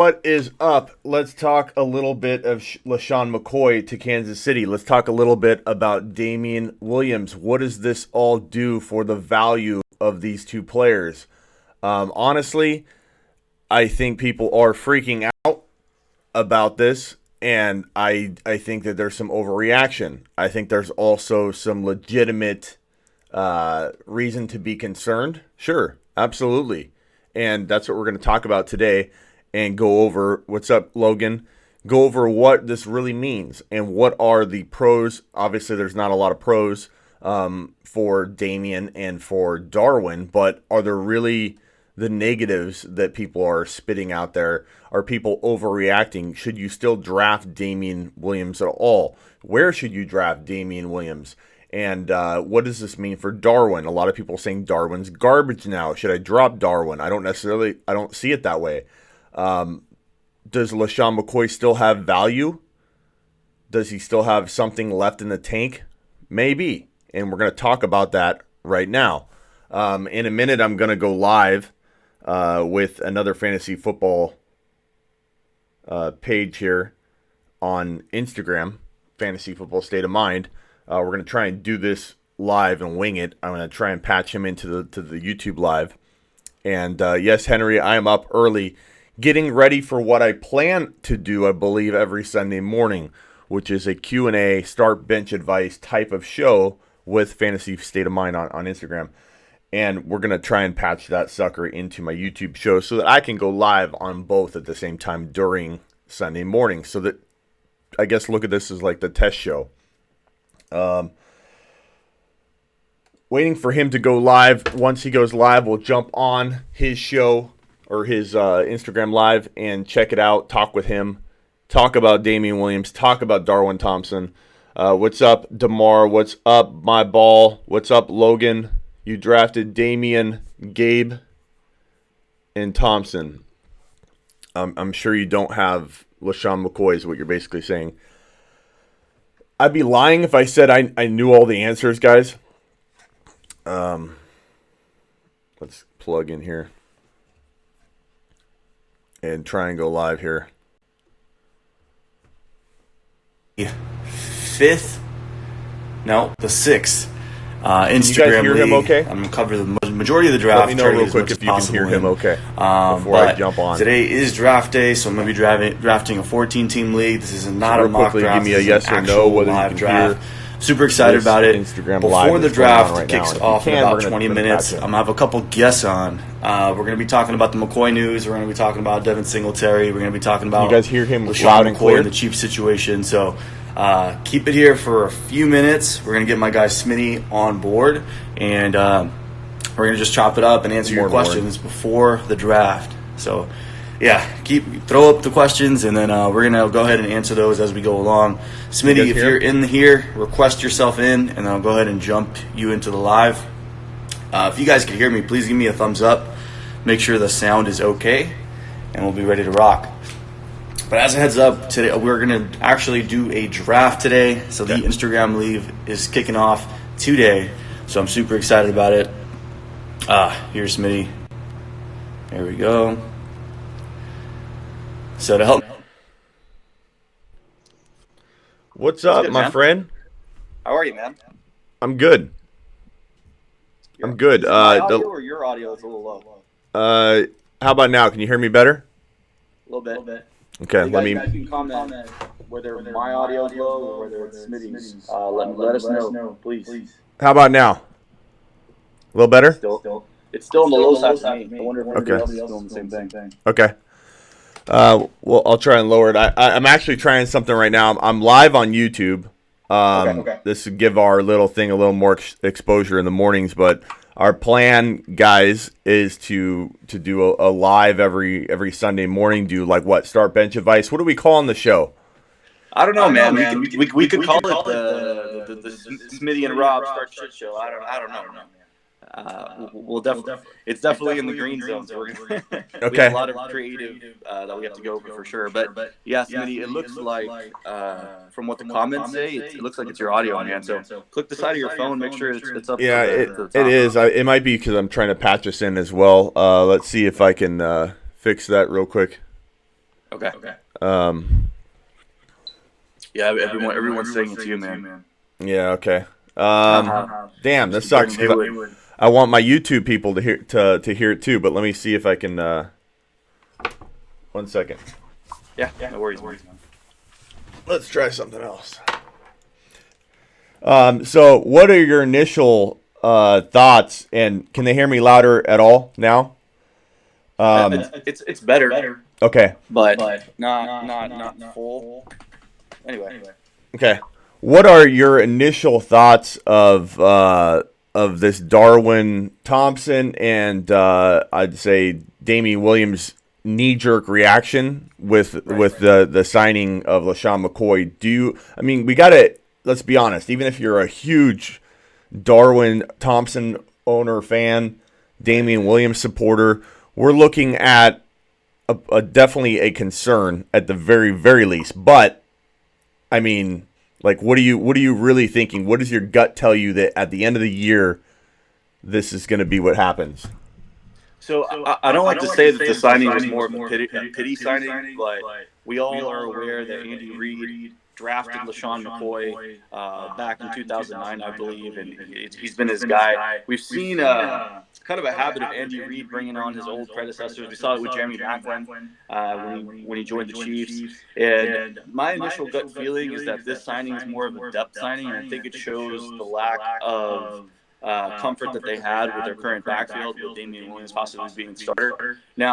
What is up? Let's talk a little bit of LeSean McCoy to Kansas City. Let's talk a little bit about Damien Williams. What does this all do for the value of these two players? Honestly, I think people are freaking out about this, and I think that there's some overreaction. I think there's also some legitimate reason to be concerned. Sure, absolutely. And that's what we're going to talk about today and go over. What's up, Logan? Go over what this really means and what are the pros. Obviously, there's not a lot of pros for Damien and for Darwin, but are there really the negatives that people are spitting out there? Are people overreacting? Should you still draft Damien Williams at all? Where should you draft Damien Williams? And what does this mean for Darwin? A lot of people saying Darwin's garbage now. Should I drop Darwin? I don't see it that way. Does LeSean McCoy still have value? Does he still have something left in the tank? Maybe. And we're going to talk about that right now. In a minute, I'm going to go live with another fantasy football page here on Instagram, Fantasy Football State of Mind. We're going to try and do this live and wing it. I'm going to try and patch him into the YouTube live. And yes, Henry, I am up early getting ready for what I plan to do, I believe, every Sunday morning, which is a Q&A, start bench advice type of show with Fantasy State of Mind on Instagram. And we're going to try and patch that sucker into my YouTube show so that I can go live on both at the same time during Sunday morning. So that, I guess, look at this as like the test show. Waiting for him to go live. Once he goes live, we'll jump on his show or his Instagram live and check it out, talk with him, talk about Damien Williams, talk about Darwin Thompson. What's up, DeMar? What's up, my ball? What's up, Logan? You drafted Damien, Gabe, and Thompson. I'm sure you don't have LeSean McCoy is what you're basically saying. I'd be lying if I said I knew all the answers, guys. Let's plug in here and try and go live here. The 6th. Instagram. You guys hear him okay? I'm going to cover the majority of the draft. Let me know real quick if you can hear him okay before I jump on. Today is draft day, so I'm going to be drafting a 14-team league. This is not a mock draft. Give me a yes or no whether you can draft. Super excited about it. Instagram Before the draft right kicks off in about 20 minutes, I'm going to have a couple guests on. We're going to be talking about the McCoy news. We're going to be talking about Devin Singletary. We're going to be talking about you guys hear him LeSean loud and clear? McCoy, the Chiefs situation. So keep it here for a few minutes. We're going to get my guy Smitty on board, and we're going to just chop it up and answer your questions before the draft. So, yeah, throw up the questions, and then we're going to go ahead and answer those as we go along. Smitty, if you're in here, request yourself in, and then I'll go ahead and jump you into the live. If you guys can hear me, please give me a thumbs up. Make sure the sound is okay, and we'll be ready to rock. But as a heads up, today we're going to actually do a draft today. So the Instagram leave is kicking off today. So I'm super excited about it. Here's Smitty. There we go. So to help. What's up, good, my man? friend? How are you, man? I'm good. I'm good. My audio or your audio is a little low? How about now? Can you hear me better? A little bit. Okay, You guys can comment whether my audio is low or whether it's Smitty's. Let us know, please. How about now? A little better? It's still on the low side to me. I wonder if everybody else is doing the same thing. Okay. Well, I'll try and lower it. I'm actually trying something right now. I'm live on YouTube. Okay. This would give our little thing a little more exposure in the mornings, but our plan, guys, is to do a live every Sunday morning. Do like what? Start bench advice. What do we call on the show? I don't know, man. We could call it the Smitty and Rob Start Shit Show. I don't know. We'll definitely. It's definitely in the green zone. So we have a lot of creative that we have to go over for sure. But yeah, Smitty, it looks like from what the comments say, it looks like it's your audio, man. So click the side of your phone, make sure it's up. Yeah, to the top. It is. It might be because I'm trying to patch us in as well. Let's see if I can fix that real quick. Okay. Yeah, everyone's saying it's you, man. Yeah. Okay. Damn, this Mr. sucks Brendan because Haywood. I want my YouTube people to hear it too. But let me see if I can. 1 second. Yeah, no worries, man. Let's try something else. So what are your initial thoughts? And can they hear me louder at all now? It's better, Okay. but not full. Anyway. Okay. What are your initial thoughts of this Darwin Thompson and I'd say Damien Williams knee-jerk reaction with the signing of LeSean McCoy? We gotta, let's be honest, even if you're a huge Darwin Thompson owner fan, Damien Williams supporter, we're looking at a definitely a concern at the very, very least. But what are you really thinking? What does your gut tell you that at the end of the year this is going to be what happens? So I don't like to say that the signing was more of a pity signing, but we all are aware that Andy Reid drafted LeSean McCoy back in 2009, I believe, and he's been his guy. We've seen kind of a habit of Andy Reid bringing on his old predecessors. We saw it with Jeremy Maclin when he joined the Chiefs. And my initial gut feeling is that this signing is more of a depth signing, and I think it shows the lack of comfort that they had with their current backfield, with Damien Williams possibly being starter. Now,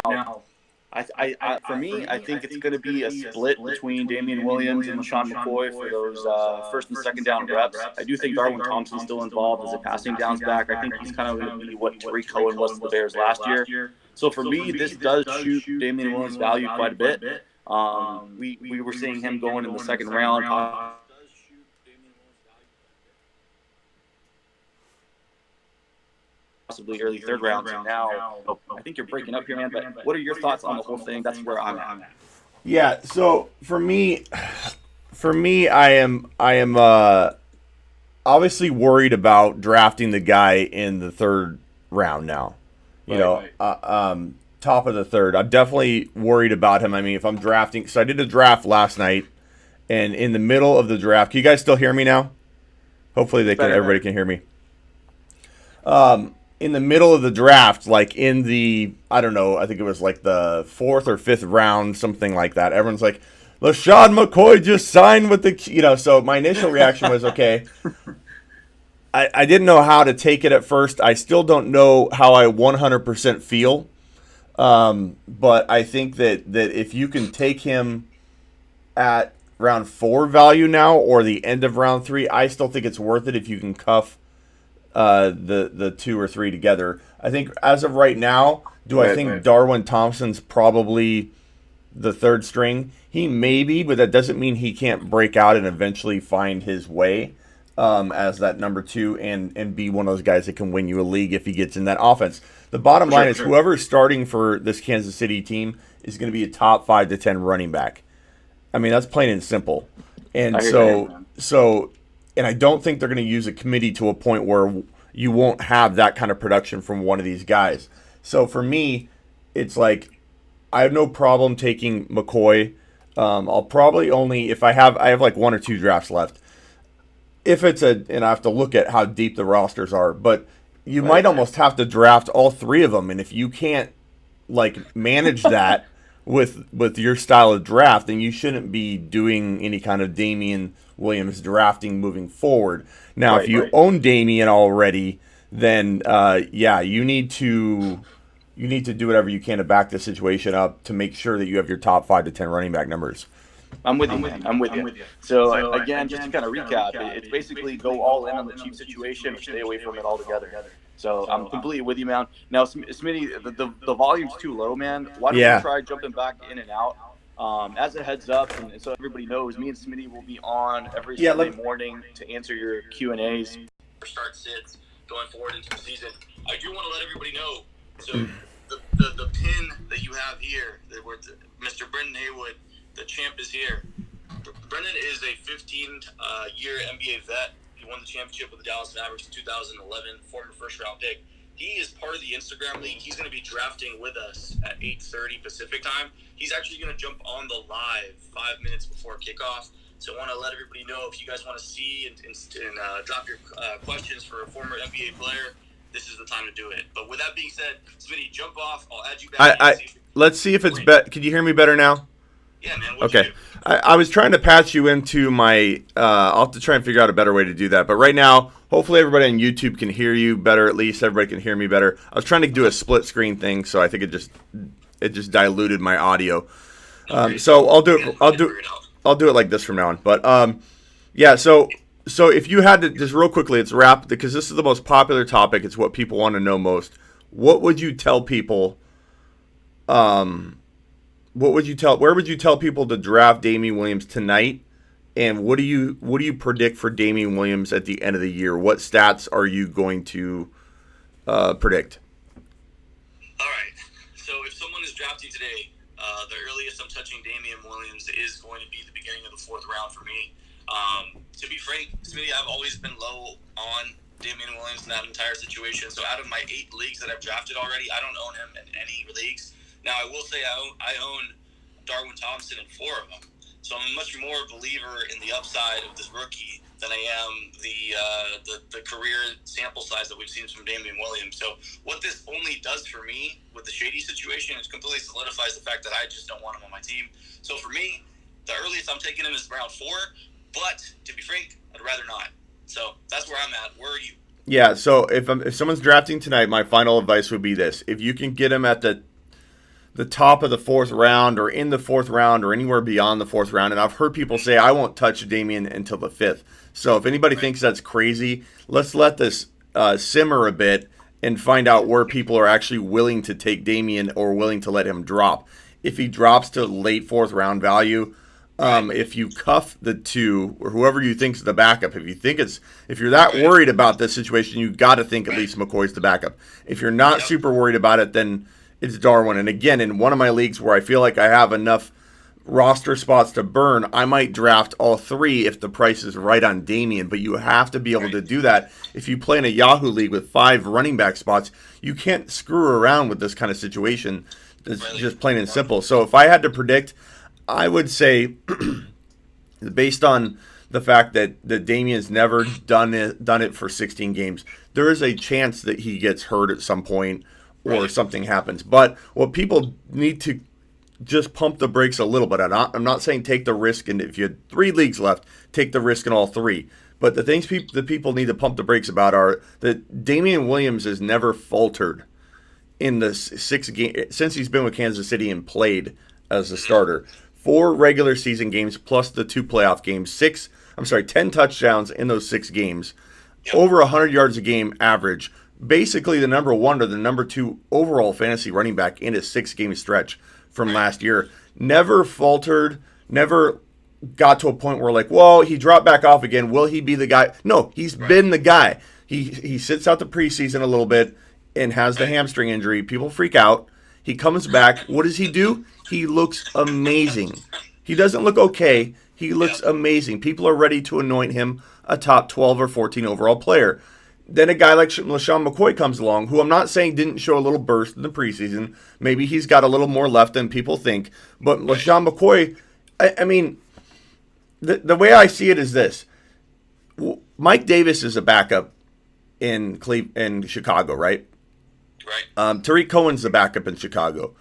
for me, I think it's going to be a split between Damien Williams and LeSean McCoy for those first and second down reps. I do think Darwin Thompson's still involved as a passing downs back. I think he's kind of going to be what Tariq Cohen was to the Bears last year. So for me, this does shoot Damien Williams' value quite a bit. We were seeing him going in the second round. Possibly early third rounds, and now I think you're breaking up here, man. But what are your thoughts on the whole thing? That's where I'm at. Yeah. So for me, I am obviously worried about drafting the guy in the third round now. Top of the third. I'm definitely worried about him. If I'm drafting, so I did a draft last night, and in the middle of the draft, can you guys still hear me now? Hopefully everybody can hear me. In the middle of the draft, like in the, I don't know, I think it was like the 4th or 5th round, something like that. Everyone's like, LeSean McCoy just signed with the, so my initial reaction was, okay. I didn't know how to take it at first. I still don't know how I 100% feel. But I think that if you can take him at round 4 value now or the end of round 3, I still think it's worth it if you can cuff the 2 or 3 together. I think as of right now, I think Darwin Thompson's probably the third string? He may be, but that doesn't mean he can't break out and eventually find his way as that number 2 and be one of those guys that can win you a league if he gets in that offense. The bottom line is whoever is starting for this Kansas City team is going to be a top 5 to 10 running back. That's plain and simple. And and I don't think they're going to use a committee to a point where you won't have that kind of production from one of these guys. So for me, it's like I have no problem taking McCoy. I'll probably only, if I have like 1 or 2 drafts left. If it's and I have to look at how deep the rosters are, but you might almost have to draft all 3 of them. And if you can't like manage that with your style of draft, then you shouldn't be doing any kind of Damien Williams drafting moving forward. Now, if you own Damien already, then you need to do whatever you can to back the situation up to make sure that you have your top 5 to 10 running back numbers. I'm with you. So again, just to kind of recap, it's basically go all in on the Chiefs situation or stay away from it altogether. So I'm completely with you, man. Now, Smitty, the volume's too low, man. Why don't you try jumping back in and out? As a heads up, and so everybody knows, me and Smitty will be on every Sunday morning to answer your Q&As. Start sits going forward into the season. I do want to let everybody know. So the pin that you have here, Mr. Brendan Haywood, the champ is here. Brendan is a 15-year NBA vet. He won the championship with the Dallas Mavericks in 2011, former first-round pick. He is part of the Instagram league. He's going to be drafting with us at 8:30 Pacific time. He's actually going to jump on the live 5 minutes before kickoff. So I want to let everybody know, if you guys want to see and drop your questions for a former NBA player, this is the time to do it. But with that being said, Smitty, jump off. I'll add you back. Let's see if it's better. Can you hear me better now? Yeah, man. Okay. I was trying to patch you into my I'll have to try and figure out a better way to do that. But right now, hopefully everybody on YouTube can hear you better. At least everybody can hear me better. I was trying to do a split screen thing, so I think it just diluted my audio. So I'll do it like this from now on. But yeah, so if you had to just real quickly, it's wrap, because this is the most popular topic. It's what people want to know most. What would you tell people? Where would you tell people to draft Damien Williams tonight? And what do you predict for Damien Williams at the end of the year? What stats are you going to predict? All right. So if someone is drafting today, the earliest I'm touching Damien Williams is going to be the beginning of the 4th round for me. To be frank, Smitty, I've always been low on Damien Williams in that entire situation. So out of my 8 leagues that I've drafted already, I don't own him in any leagues. Now, I will say I own Darwin Thompson in 4 of them. So I'm a much more believer in the upside of this rookie than I am the career sample size that we've seen from Damien Williams. So what this only does for me with the Shady situation is completely solidifies the fact that I just don't want him on my team. So for me, the earliest I'm taking him is round 4. But to be frank, I'd rather not. So that's where I'm at. Where are you? Yeah, so if someone's drafting tonight, my final advice would be this. If you can get him at the top of the 4th round, or in the 4th round, or anywhere beyond the 4th round, and I've heard people say, I won't touch Damien until the 5th. So if anybody thinks that's crazy, let's let this simmer a bit and find out where people are actually willing to take Damien or willing to let him drop. If he drops to late 4th round value, if you cuff the 2 or whoever you think's the backup, if you're that worried about this situation, you got to think at least McCoy's the backup. If you're not super worried about it, then it's Darwin. And again, in one of my leagues where I feel like I have enough roster spots to burn, I might draft all 3 if the price is right on Damien. But you have to be able to do that. If you play in a Yahoo league with 5 running back spots, you can't screw around with this kind of situation. It's just plain and simple. So if I had to predict, I would say, based on the fact that Damien's never done it for 16 games, there is a chance that he gets hurt at some point or something happens. But what people need to just pump the brakes a little bit. I'm not saying take the risk, and if you had 3 leagues left, take the risk in all 3. But the things that people need to pump the brakes about are that Damien Williams has never faltered in the 6 games since he's been with Kansas City and played as a starter. 4 regular season games plus the 2 playoff games. 10 touchdowns in those 6 games. Over 100 yards a game average. Basically the number 1 or the number 2 overall fantasy running back in a 6-game stretch from last year. Never faltered, never got to a point where like, whoa, he dropped back off again. Will he be the guy? No, he's been the guy. He sits out the preseason a little bit and has the hamstring injury. People freak out. He comes back. What does he do? He looks amazing. He doesn't look okay. He looks amazing. People are ready to anoint him a top 12 or 14 overall player. Then a guy like LeSean McCoy comes along, who I'm not saying didn't show a little burst in the preseason. Maybe he's got a little more left than people think. But LeSean McCoy, I mean, the way I see it is this. Mike Davis is a backup in Chicago, right? Right. Tariq Cohen's the backup in Chicago.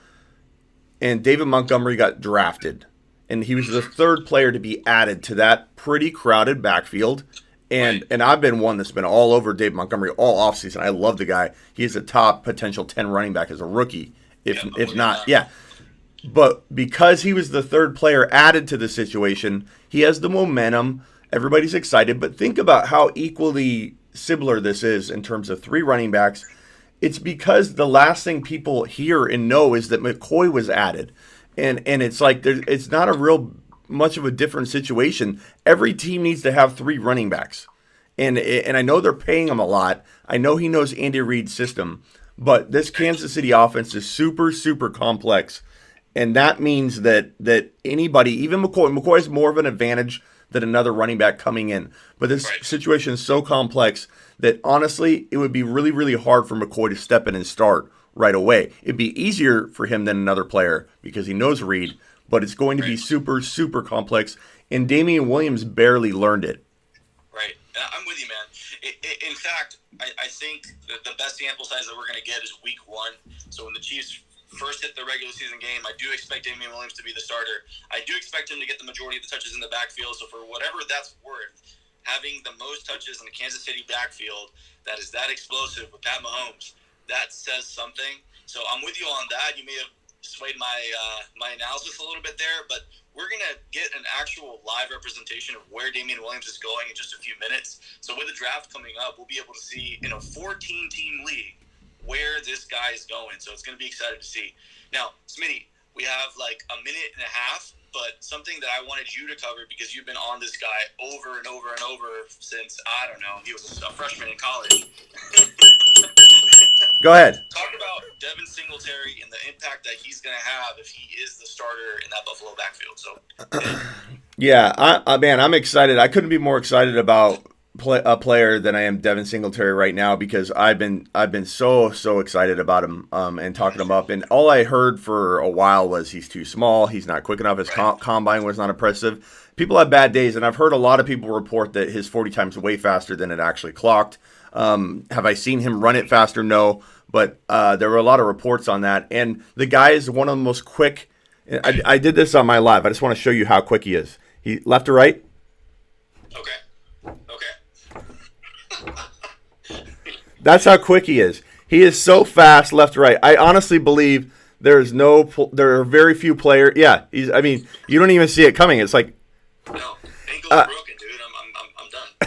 And David Montgomery got drafted. And he was the 3rd player to be added to that pretty crowded backfield. And I've been one that's been all over David Montgomery all offseason. I love the guy. He's a top potential 10 running back as a rookie, if not. Yeah. But because he was the 3rd player added to the situation, he has the momentum. Everybody's excited. But think about how equally similar this is in terms of 3 running backs. It's because the last thing people hear and know is that McCoy was added. And it's like it's not a real much of a different situation. Every team needs to have 3 running backs. And I know they're paying him a lot. I know he knows Andy Reid's system. But this Kansas City offense is super, super complex. And that means that anybody, even McCoy has more of an advantage than another running back coming in. But this situation is so complex that honestly, it would be really, really hard for McCoy to step in and start right away. It'd be easier for him than another player because he knows Reed, but it's going to be super, super complex. And Damien Williams barely learned it. Right. I'm with you, man. In fact, I think that the best sample size that we're going to get is week 1. So when the Chiefs first hit the regular season game, I do expect Damien Williams to be the starter. I do expect him to get the majority of the touches in the backfield. So for whatever that's worth, having the most touches in the Kansas City backfield that is that explosive with Pat Mahomes, that says something. So I'm with you on that. You may have swayed my analysis a little bit there, but we're going to get an actual live representation of where Damien Williams is going in just a few minutes. So with the draft coming up, we'll be able to see in a 14-team league where this guy is going. So it's going to be exciting to see. Now, Smitty, we have like a minute and a half, but something that I wanted you to cover because you've been on this guy over and over and over since, I don't know, he was a freshman in college. Go ahead. Talk about Devin Singletary and the impact that he's going to have if he is the starter in that Buffalo backfield. So, yeah, man, I'm excited. I couldn't be more excited about a player than I am Devin Singletary right now because I've been so excited about him and talking him up. And all I heard for a while was he's too small, he's not quick enough, his combine was not impressive. People have bad days, and I've heard a lot of people report that his 40 times way faster than it actually clocked. Have I seen him run it faster? No, but there were a lot of reports on that. And the guy is one of the most quick. I did this on my live. I just want to show you how quick he is. He left or right? Okay. That's how quick he is. He is so fast left to right. I honestly believe there are very few players. Yeah, you don't even see it coming. It's like no, ankle's broken, dude.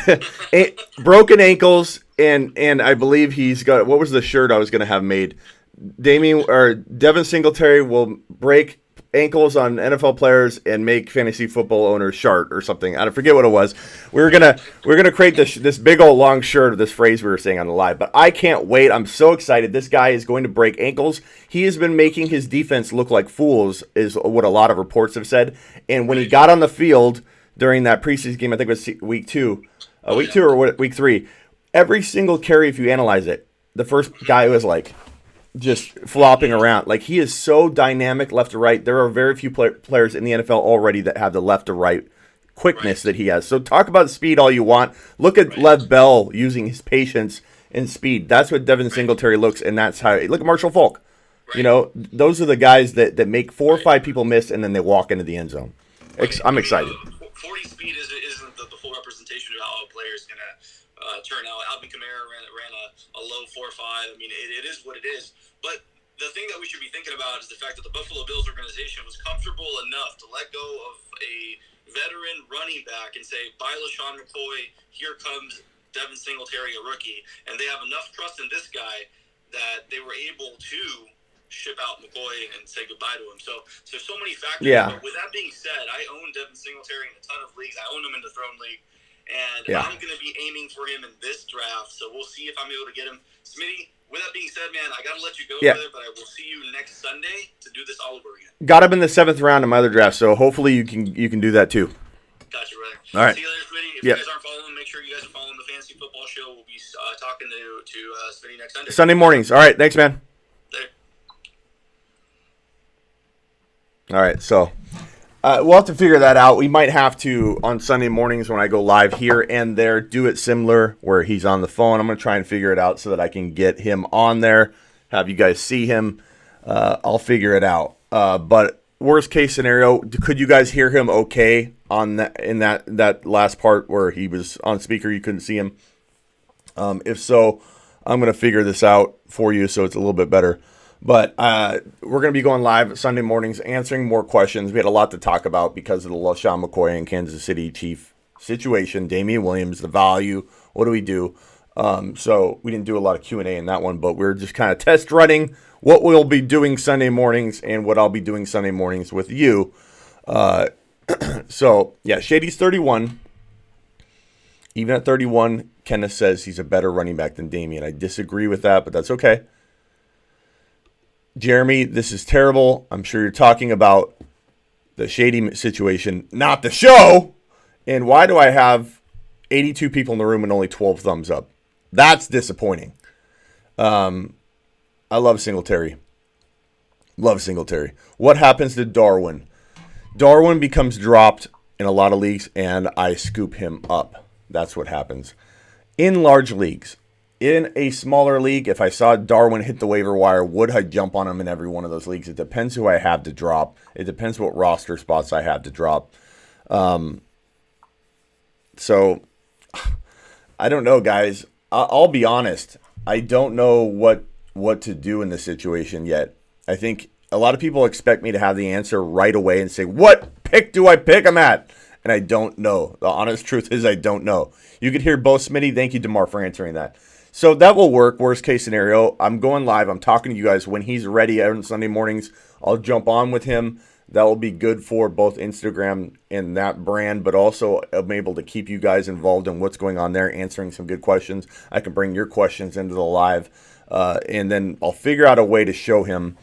I'm done. Broken ankles, and I believe he's got. What was the shirt I was going to have made? Devin Singletary will break ankles on NFL players and make fantasy football owners shart or something. I forget what it was. We're gonna create this big old long shirt of this phrase we were saying on the live. But I can't wait. I'm so excited. This guy is going to break ankles. He has been making his defense look like fools, is what a lot of reports have said. And when he got on the field during that preseason game, I think it was week 2 or week 3. Every single carry, if you analyze it, the first guy was like just flopping around. Like, he is so dynamic left to right. There are very few players in the NFL already that have the left to right quickness that he has. So talk about speed all you want. Look at Lev Bell using his patience and speed. That's what Devin Singletary looks, and that's how. Look at Marshall Faulk. You know, those are the guys that make 4 or 5 people miss, and then they walk into the end zone. I'm excited. 40 speed isn't the full representation of how a player is going to turn out. Alvin Kamara ran a low 4.5. I mean, it is what it is. But the thing that we should be thinking about is the fact that the Buffalo Bills organization was comfortable enough to let go of a veteran running back and say, bye, LeSean McCoy, here comes Devin Singletary, a rookie. And they have enough trust in this guy that they were able to ship out McCoy and say goodbye to him. So many factors. Yeah. But with that being said, I own Devin Singletary in a ton of leagues. I own him in the Throne League. And I'm going to be aiming for him in this draft. So we'll see if I'm able to get him. Smitty, with that being said, man, I got to let you go, brother, but I will see you next Sunday to do this all over again. Got him in the 7th round in my other draft, so hopefully you can do that too. Gotcha, brother. All right. See you later, Smitty. If you guys aren't following, make sure you guys are following the Fantasy Football Show. We'll be talking to Smitty next Sunday. Sunday mornings. All right, thanks, man. Later. All right, so we'll have to figure that out. We might have to, on Sunday mornings when I go live here and there, do it similar where he's on the phone. I'm going to try and figure it out so that I can get him on there, have you guys see him. I'll figure it out. But worst case scenario, could you guys hear him okay on that last part where he was on speaker, you couldn't see him? If so, I'm going to figure this out for you so it's a little bit better. But we're going to be going live Sunday mornings, answering more questions. We had a lot to talk about because of the LeSean McCoy and Kansas City Chief situation, Damien Williams, the value, what do we do? So we didn't do a lot of Q&A in that one, but we're just kind of test running what we'll be doing Sunday mornings and what I'll be doing Sunday mornings with you. So, yeah, Shady's 31. Even at 31, Kenneth says he's a better running back than Damien. I disagree with that, but that's okay. Jeremy, this is terrible. I'm sure you're talking about the Shady situation, not the show. And why do I have 82 people in the room and only 12 thumbs up? That's disappointing. I love Singletary. Love Singletary. What happens to Darwin? Darwin becomes dropped in a lot of leagues, and I scoop him up. That's what happens. In large leagues, in a smaller league, if I saw Darwin hit the waiver wire, would I jump on him in every one of those leagues? It depends who I have to drop. It depends what roster spots I have to drop. So, I don't know, guys. I'll be honest. I don't know what to do in this situation yet. I think a lot of people expect me to have the answer right away and say, what pick do I pick him at? And I don't know. The honest truth is I don't know. You could hear both Smitty. Thank you, DeMar, for answering that. So that will work. Worst case scenario, I'm going live. I'm talking to you guys when he's ready on Sunday mornings. I'll jump on with him. That will be good for both Instagram and that brand, but also I'm able to keep you guys involved in what's going on there, answering some good questions. I can bring your questions into the live, and then I'll figure out a way to show him.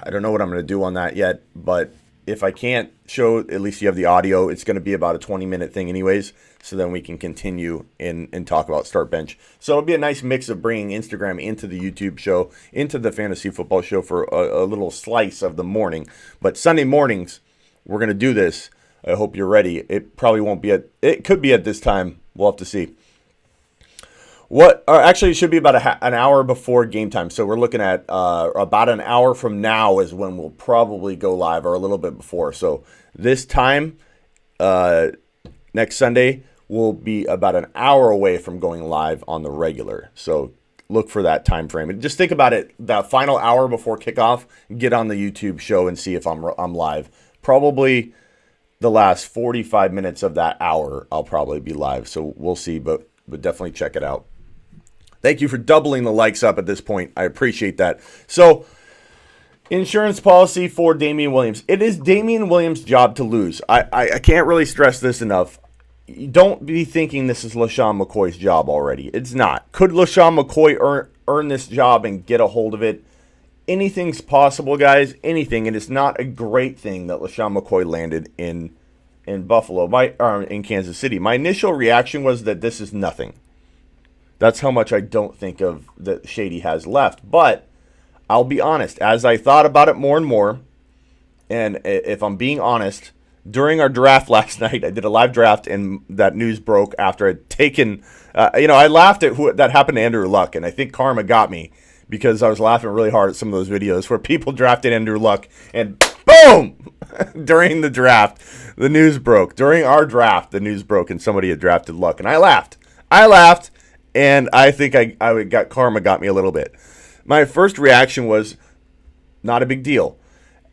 I don't know what I'm going to do on that yet, but if I can't show, at least you have the audio. It's going to be about a 20-minute thing anyways, so then we can continue and talk about Start Bench. So it'll be a nice mix of bringing Instagram into the YouTube show, into the fantasy football show for a little slice of the morning. But Sunday mornings, we're going to do this. I hope you're ready. It probably won't be it could be at this time. We'll have to see. Actually, it should be about an hour before game time. So we're looking at about an hour from now is when we'll probably go live, or a little bit before. So this time, next Sunday, will be about an hour away from going live on the regular. So look for that time frame. And just think about it, that final hour before kickoff, get on the YouTube show and see if I'm live. Probably the last 45 minutes of that hour, I'll probably be live. So we'll see, but definitely check it out. Thank you for doubling the likes up at this point. I appreciate that. So, insurance policy for Damien Williams. It is Damien Williams' job to lose. I can't really stress this enough. Don't be thinking this is LeSean McCoy's job already. It's not. Could LeSean McCoy earn this job and get a hold of it? Anything's possible, guys. Anything. And it's not a great thing that LeSean McCoy landed in Buffalo, in Kansas City. My initial reaction was that this is nothing. That's how much I don't think of that Shady has left. But I'll be honest, as I thought about it more and more, and if I'm being honest, during our draft last night, I did a live draft, and that news broke after I'd taken, I laughed at that happened to Andrew Luck, and I think karma got me because I was laughing really hard at some of those videos where people drafted Andrew Luck, and boom! During the draft, the news broke. During our draft, the news broke, and somebody had drafted Luck, and I laughed. And I think I got karma got me a little bit. My first reaction was not a big deal.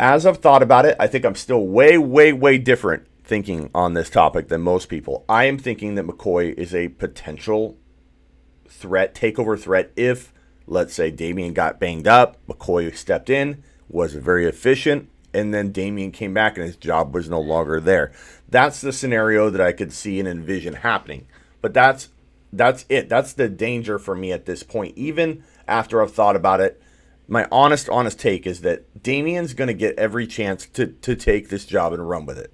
As I've thought about it, I think I'm still way, way, way different thinking on this topic than most people. I am thinking that McCoy is a potential takeover threat if, let's say, Damien got banged up, McCoy stepped in, was very efficient, and then Damien came back and his job was no longer there. That's the scenario that I could see and envision happening. But that's it. That's the danger for me at this point. Even after I've thought about it, my honest take is that Damien's going to get every chance to take this job and run with it.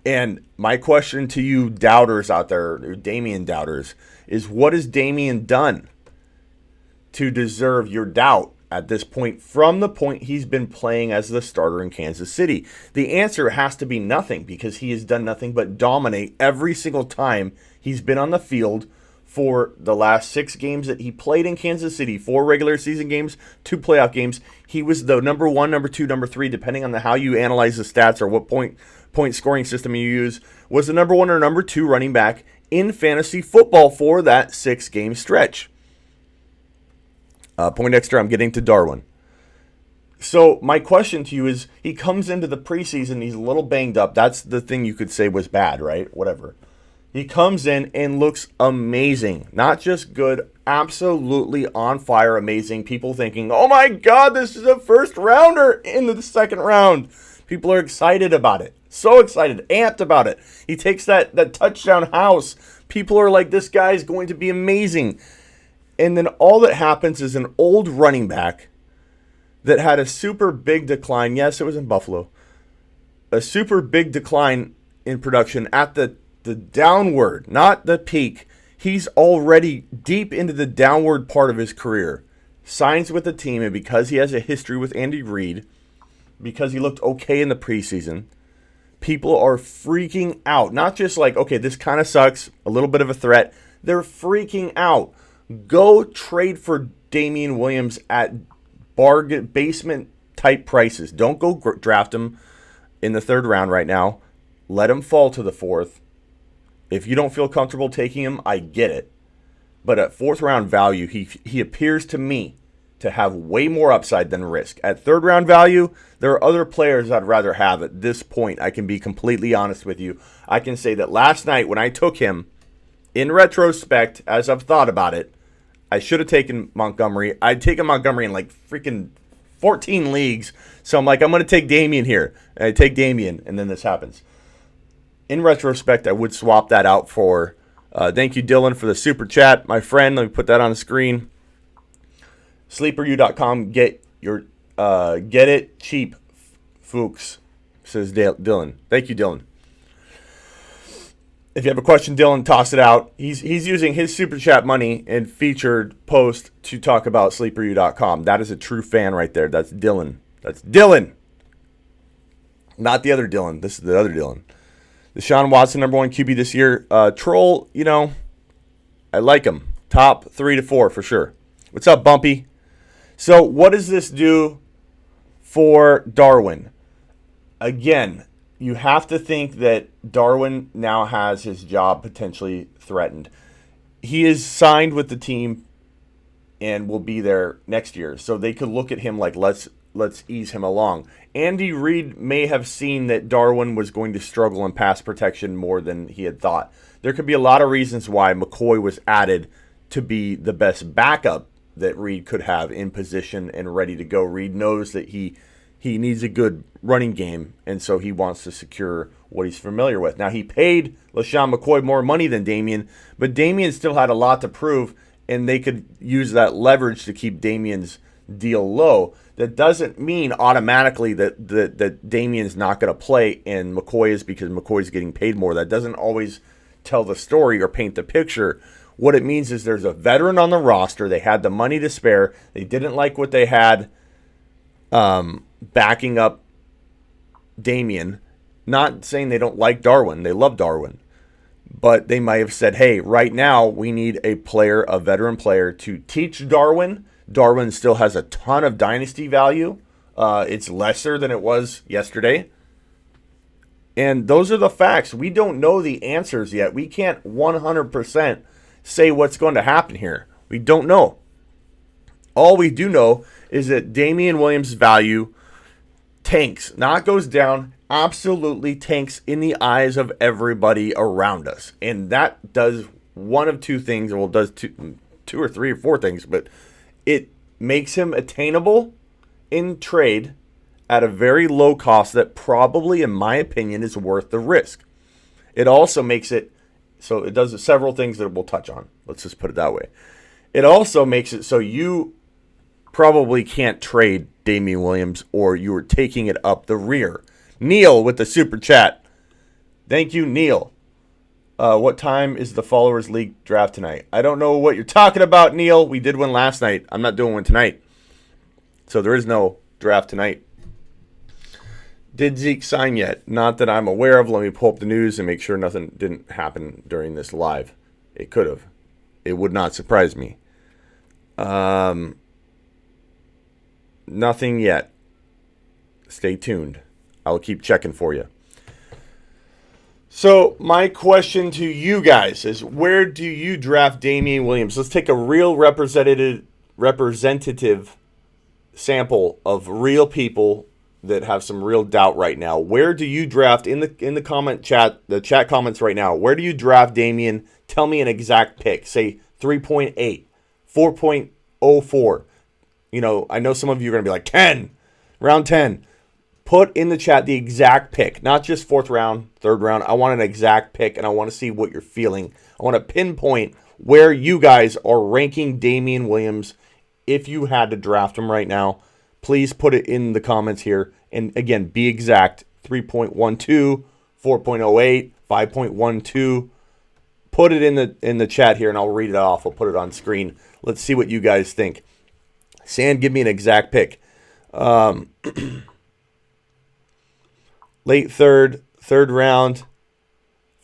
And my question to you doubters out there, or Damien doubters, is what has Damien done to deserve your doubt at this point from the point he's been playing as the starter in Kansas City? The answer has to be nothing, because he has done nothing but dominate every single time he's been on the field for the last 6 games that he played in Kansas City, 4 regular season games, 2 playoff games. He was the number 1, number 2, number 3, depending on how you analyze the stats or what point scoring system you use, was the number 1 or number 2 running back in fantasy football for that 6-game stretch. Point extra, I'm getting to Darwin. So my question to you is, he comes into the preseason, he's a little banged up. That's the thing you could say was bad, right? Whatever. He comes in and looks amazing. Not just good, absolutely on fire, amazing. People thinking, oh my God, this is a first rounder in the second round. People are excited about it. So excited, amped about it. He takes that touchdown house. People are like, this guy's going to be amazing. And then all that happens is an old running back that had a super big decline. Yes, it was in Buffalo. A super big decline in production at the downward, not the peak. He's already deep into the downward part of his career. Signs with the team, and because he has a history with Andy Reid, because he looked okay in the preseason, people are freaking out. Not just like, okay, this kind of sucks, a little bit of a threat. They're freaking out. Go trade for Damien Williams at bargain basement type prices. Don't go draft him in the 3rd round right now. Let him fall to the 4th. If you don't feel comfortable taking him, I get it. But at 4th round value, he appears to me to have way more upside than risk. At 3rd round value, there are other players I'd rather have at this point. I can be completely honest with you. I can say that last night when I took him, in retrospect, as I've thought about it, I should have taken Montgomery. I'd taken Montgomery in like freaking 14 leagues. So I'm like, I'm going to take Damien here. And I take Damien, and then this happens. In retrospect, I would swap that out for, thank you, Dylan, for the super chat. My friend, let me put that on the screen. Sleeperu.com, get it cheap, Fuchs, says Dylan. Thank you, Dylan. If you have a question, Dylan, toss it out. He's using his super chat money and featured post to talk about Sleeperu.com. That is a true fan right there. That's Dylan. That's Dylan. Not the other Dylan. This is the other Dylan. Deshaun Watson, number 1 QB this year. Troll, I like him. Top 3 to 4 for sure. What's up, Bumpy? So what does this do for Darwin? Again, you have to think that Darwin now has his job potentially threatened. He is signed with the team and will be there next year. So they could look at him like, let's ease him along. Andy Reid may have seen that Darwin was going to struggle in pass protection more than he had thought. There could be a lot of reasons why McCoy was added to be the best backup that Reid could have in position and ready to go. Reid knows that he needs a good running game, and so he wants to secure what he's familiar with. Now, he paid LeSean McCoy more money than Damien, but Damien still had a lot to prove, and they could use that leverage to keep Damien's deal low. That doesn't mean automatically that Damien's not going to play and McCoy is, because McCoy's getting paid more. That doesn't always tell the story or paint the picture. What it means is there's a veteran on the roster. They had the money to spare. They didn't like what they had backing up Damien. Not saying they don't like Darwin. They love Darwin. But they might have said, hey, right now we need a veteran player to teach Darwin. Darwin still has a ton of dynasty value. It's lesser than it was yesterday. And those are the facts. We don't know the answers yet. We can't 100% say what's going to happen here. We don't know. All we do know is that Damien Williams' value tanks, not goes down, absolutely tanks in the eyes of everybody around us. And that does one of two things, well, does two or three or four things, but it makes him attainable in trade at a very low cost that probably, in my opinion, is worth the risk. It also makes it so it does several things that we'll touch on. Let's just put it that way. It also makes it so you probably can't trade Damien Williams, or you are taking it up the rear. Neil with the super chat. Thank you, Neil. What time is the Followers League draft tonight? I don't know what you're talking about, Neil. We did one last night. I'm not doing one tonight. So there is no draft tonight. Did Zeke sign yet? Not that I'm aware of. Let me pull up the news and make sure nothing didn't happen during this live. It could have. It would not surprise me. Nothing yet. Stay tuned. I'll keep checking for you. So my question to you guys is, where do you draft Damien Williams? Let's take a real representative sample of real people that have some real doubt right now. Where do you draft in the comment chat, the chat comments right now? Where do you draft Damien? Tell me an exact pick. Say 3.8, 4.04. You know, I know some of you are going to be like 10, round 10. Put in the chat the exact pick, not just fourth round, third round. I want an exact pick, and I want to see what you're feeling. I want to pinpoint where you guys are ranking Damien Williams if you had to draft him right now. Please put it in the comments here. And again, be exact, 3.12, 4.08, 5.12. Put it in the chat here, and I'll read it off. I'll put it on screen. Let's see what you guys think. Sand, give me an exact pick. Late third round,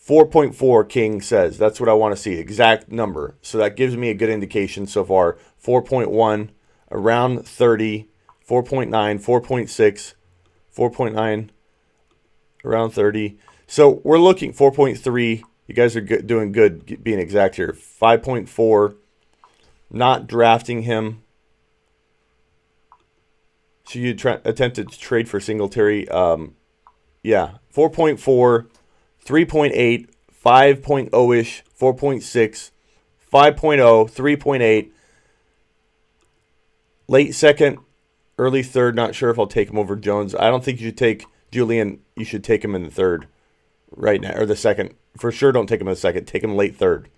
4.4, King says. That's what I want to see, exact number. So that gives me a good indication so far. 4.1, around 30, 4.9, 4.6, 4.9, around 30. So we're looking 4.3. You guys are doing good being exact here. 5.4, not drafting him. So you attempted to trade for Singletary. Yeah, 4.4, 3.8, 5.0-ish, 4.6, 5.0, 3.8. Late second, early third. Not sure if I'll take him over Jones. I don't think you should take Julian. You should take him in the third right now, or the second. For sure, don't take him in the second. Take him late third.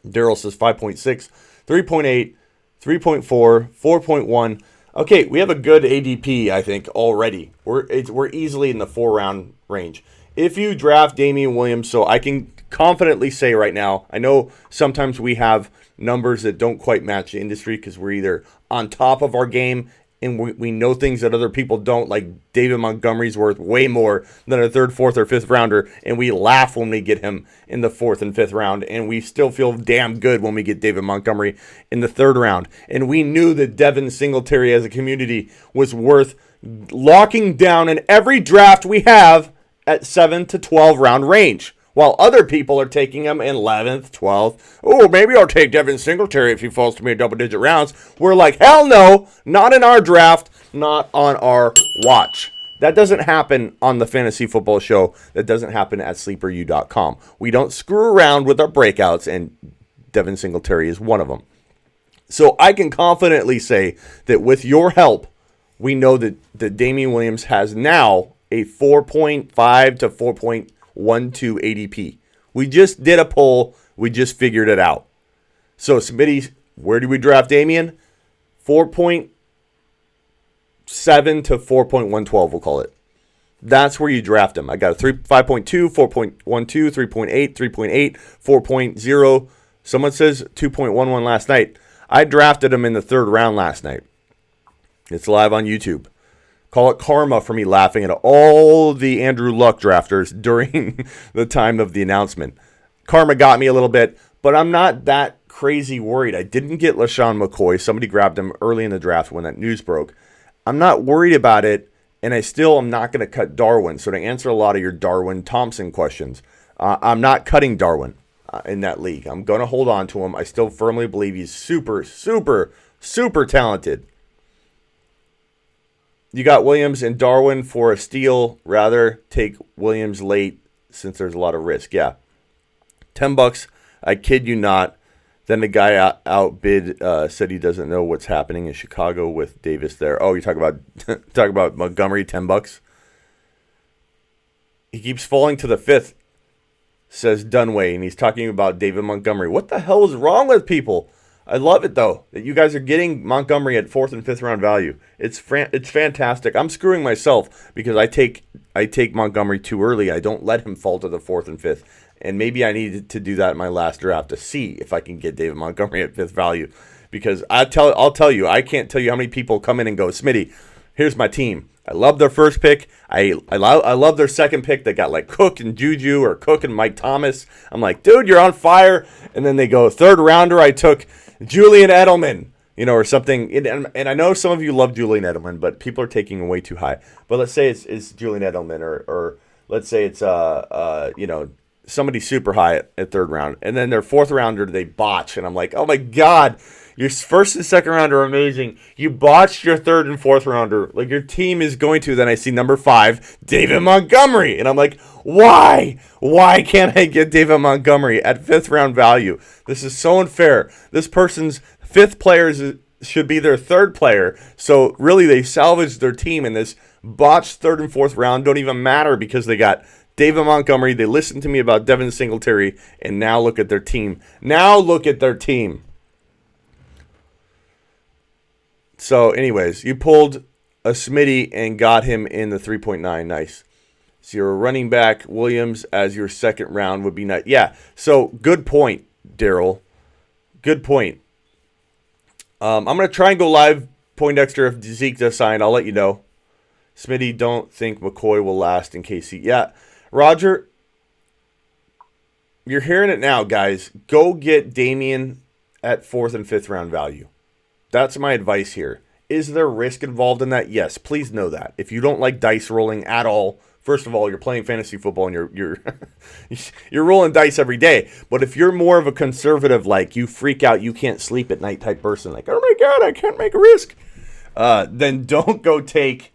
Daryl says 5.6, 3.8, 3.4, 4.1. Okay, we have a good ADP, I think, already. We're easily in the 4-round range. If you draft Damien Williams, so I can confidently say right now, I know sometimes we have numbers that don't quite match the industry because we're either on top of our game and we know things that other people don't, like David Montgomery's worth way more than a 3rd, 4th, or 5th rounder, and we laugh when we get him in the 4th and 5th round, and we still feel damn good when we get David Montgomery in the 3rd round. And we knew that Devin Singletary as a community was worth locking down in every draft we have at 7 to 12 round range, while other people are taking him in 11th, 12th. Oh, maybe I'll take Devin Singletary if he falls to me in double-digit rounds. We're like, hell no, not in our draft, not on our watch. That doesn't happen on the Fantasy Football Show. That doesn't happen at sleeperu.com. We don't screw around with our breakouts, and Devin Singletary is one of them. So I can confidently say that with your help, we know that Damien Williams has now a 4.5 to 4.12 ADP. We just did a poll. We just figured it out. So, Smitty, where do we draft Damien? 4.7 to 4.112, we'll call it. That's where you draft him. I got a 5.2, 4.12, 3.8, 3.8, 4.0. Someone says 2.11 last night. I drafted him in the 3rd round last night. It's live on YouTube. Call it karma for me laughing at all the Andrew Luck drafters during the time of the announcement. Karma got me a little bit, but I'm not that crazy worried. I didn't get LeSean McCoy. Somebody grabbed him early in the draft when that news broke. I'm not worried about it, and I still am not going to cut Darwin. So to answer a lot of your Darwin Thompson questions, I'm not cutting Darwin in that league. I'm going to hold on to him. I still firmly believe he's super, super, super talented. You got Williams and Darwin for a steal. Rather take Williams late since there's a lot of risk. Yeah. $10. I kid you not. Then the guy outbid said he doesn't know what's happening in Chicago with Davis there. Oh, you talk about Montgomery, $10. He keeps falling to the 5th, says Dunway, and he's talking about David Montgomery. What the hell is wrong with people? I love it, though, that you guys are getting Montgomery at 4th and 5th round value. It's fantastic. I'm screwing myself because I take Montgomery too early. I don't let him fall to the 4th and 5th. And maybe I needed to do that in my last draft to see if I can get David Montgomery at 5th value. Because I'll tell you, I can't tell you how many people come in and go, Smitty, here's my team. I love their first pick. I love their second pick. They got like Cook and Juju or Cook and Mike Thomas. I'm like, dude, you're on fire. And then they go 3rd rounder. I took Julian Edelman, or something. And I know some of you love Julian Edelman, but people are taking him way too high. But let's say it's Julian Edelman, or let's say it's somebody super high at 3rd round, and then their 4th rounder they botch, and I'm like, oh my god, your 1st and 2nd round are amazing. You botched your 3rd and 4th rounder. Like your team is going to. Then I see number 5, David Montgomery, and I'm like, why? Why can't I get David Montgomery at 5th round value? This is so unfair. This person's 5th player should be their 3rd player. So really, they salvaged their team, and this botched 3rd and 4th round don't even matter because they got David Montgomery. They listened to me about Devin Singletary, and now look at their team. So, anyways, you pulled a Smitty and got him in the 3.9. Nice. So your running back, Williams, as your second round would be nice. Yeah, so good point, Daryl. Good point. I'm going to try and go live, Poindexter. If Zeke does sign, I'll let you know. Smitty, don't think McCoy will last in case he... Yeah, Roger, you're hearing it now, guys. Go get Damien at 4th and 5th round value. That's my advice here. Is there risk involved in that? Yes, please know that. If you don't like dice rolling at all, first of all, you're playing fantasy football and you're you're rolling dice every day. But if you're more of a conservative, like you freak out, you can't sleep at night type person, like, oh my God, I can't make a risk, then don't go take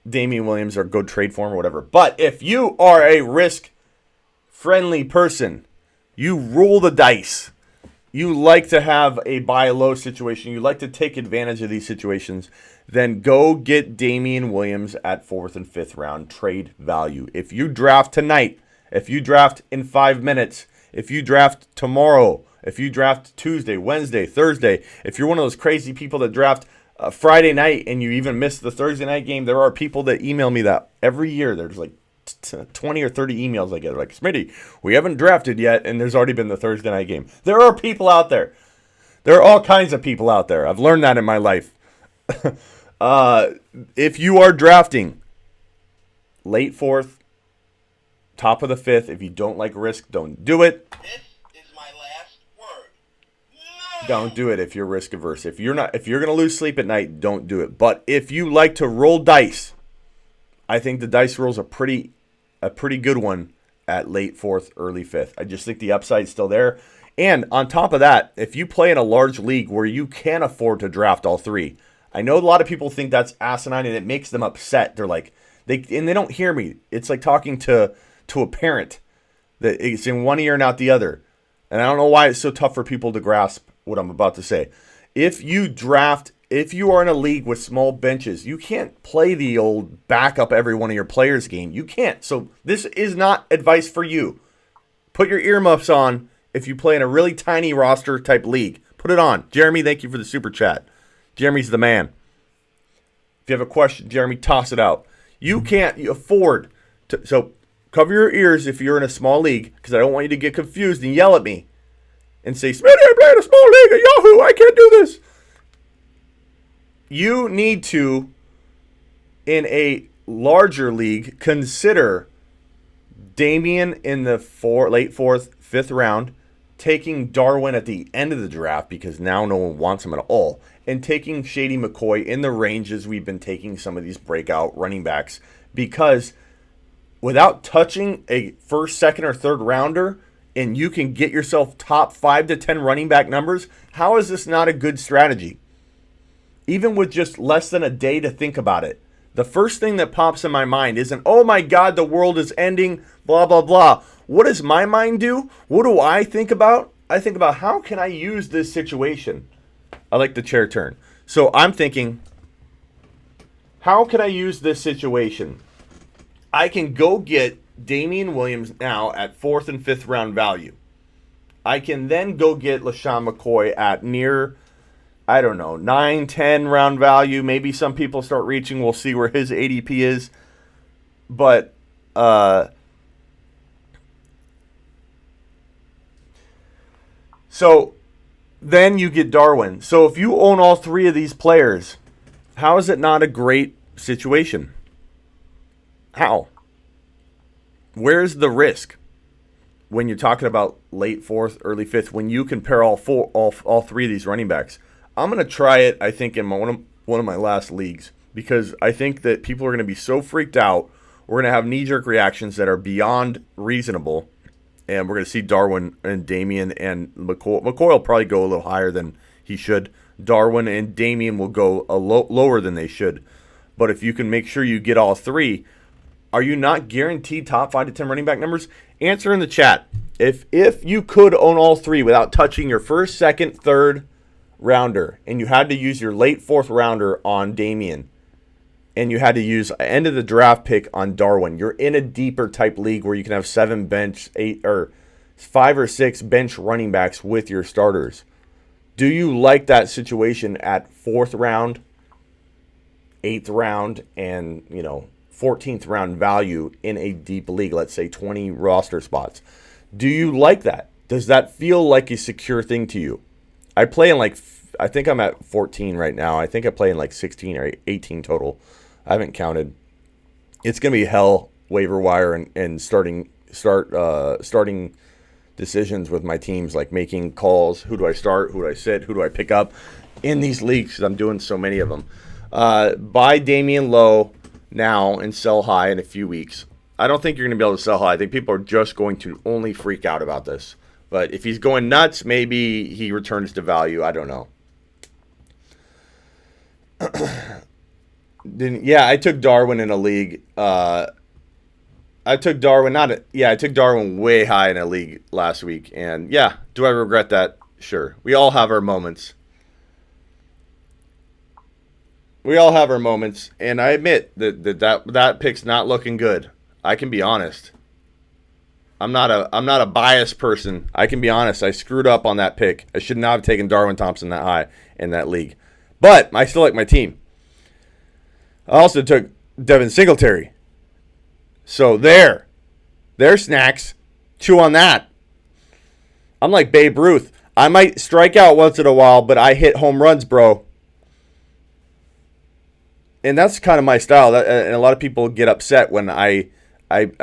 Damien Williams or go trade for him or whatever. But if you are a risk-friendly person, you roll the dice. You like to have a buy low situation. You like to take advantage of these situations. Then go get Damien Williams at 4th and 5th round trade value. If you draft tonight, if you draft in 5 minutes, if you draft tomorrow, if you draft Tuesday, Wednesday, Thursday, if you're one of those crazy people that draft Friday night and you even miss the Thursday night game, there are people that email me that every year. There's like 20 or 30 emails I get. Like, Smitty, we haven't drafted yet, and there's already been the Thursday night game. There are people out there. There are all kinds of people out there. I've learned that in my life. If you are drafting late 4th, top of the 5th, if you don't like risk, don't do it. This is my last word. No! Don't do it if you're risk averse. If you're going to lose sleep at night, don't do it. But if you like to roll dice, I think the dice roll's a pretty good one at late 4th, early 5th. I just think the upside's still there. And on top of that, if you play in a large league where you can afford to draft all 3, I know a lot of people think that's asinine and it makes them upset. They're like, they don't hear me. It's like talking to a parent that it's in one ear and out the other. And I don't know why it's so tough for people to grasp what I'm about to say. If you are in a league with small benches, you can't play the old backup every one of your players game. You can't. So this is not advice for you. Put your earmuffs on if you play in a really tiny roster type league. Put it on. Jeremy, thank you for the super chat. Jeremy's the man. If you have a question, Jeremy, toss it out. You can't afford to. So cover your ears if you're in a small league, because I don't want you to get confused and yell at me and say, Smitty, I play in a small league at Yahoo. I can't do this. You need to, in a larger league, consider Damien in the late 4th, 5th round, taking Darwin at the end of the draft because now no one wants him at all, and taking Shady McCoy in the ranges we've been taking some of these breakout running backs, because without touching a 1st, 2nd, or 3rd rounder, and you can get yourself top 5 to 10 running back numbers, how is this not a good strategy? Even with just less than a day to think about it. The first thing that pops in my mind isn't, oh my God, the world is ending, blah, blah, blah. What does my mind do? What do I think about? I think about, how can I use this situation? I like the chair turn. So I'm thinking, how can I use this situation? I can go get Damien Williams now at 4th and 5th round value. I can then go get LeSean McCoy at near, I don't know, 9, 10 round value. Maybe some people start reaching. We'll see where his ADP is. But so then you get Darwin. So if you own all 3 of these players, how is it not a great situation? How? Where's the risk when you're talking about late 4th, early 5th, when you can pair all 3 of these running backs? I'm going to try it, I think, in one of my last leagues, because I think that people are going to be so freaked out. We're going to have knee-jerk reactions that are beyond reasonable, and we're going to see Darwin and Damien and McCoy. McCoy will probably go a little higher than he should. Darwin and Damien will go lower than they should. But if you can make sure you get all 3, are you not guaranteed top 5 to 10 running back numbers? Answer in the chat. If you could own all 3 without touching your 1st, 2nd, 3rd rounder, and you had to use your late 4th rounder on Damien, and you had to use end of the draft pick on Darwin, you're in a deeper type league where you can have 7 bench, 8 or 5 or 6 bench running backs with your starters. Do you like that situation at 4th round, 8th round, and 14th round value in a deep league, let's say 20 roster spots. Do you like that? Does that feel like a secure thing to you? I play in I think I'm at 14 right now. I think I play in 16 or 18 total. I haven't counted. It's going to be hell waiver wire and starting decisions with my teams, like making calls. Who do I start? Who do I sit? Who do I pick up in these leagues? Because I'm doing so many of them. Buy Damien low now and sell high in a few weeks. I don't think you're going to be able to sell high. I think people are just going to only freak out about this. But if he's going nuts, maybe he returns to value. I don't know. I took Darwin in a league. I took Darwin way high in a league last week. And yeah, do I regret that? Sure. We all have our moments. And I admit that pick's not looking good. I can be honest. I'm not a biased person. I can be honest. I screwed up on that pick. I should not have taken Darwin Thompson that high in that league. But I still like my team. I also took Devin Singletary. So there's snacks. Chew on that. I'm like Babe Ruth. I might strike out once in a while, but I hit home runs, bro. And that's kind of my style. And a lot of people get upset when I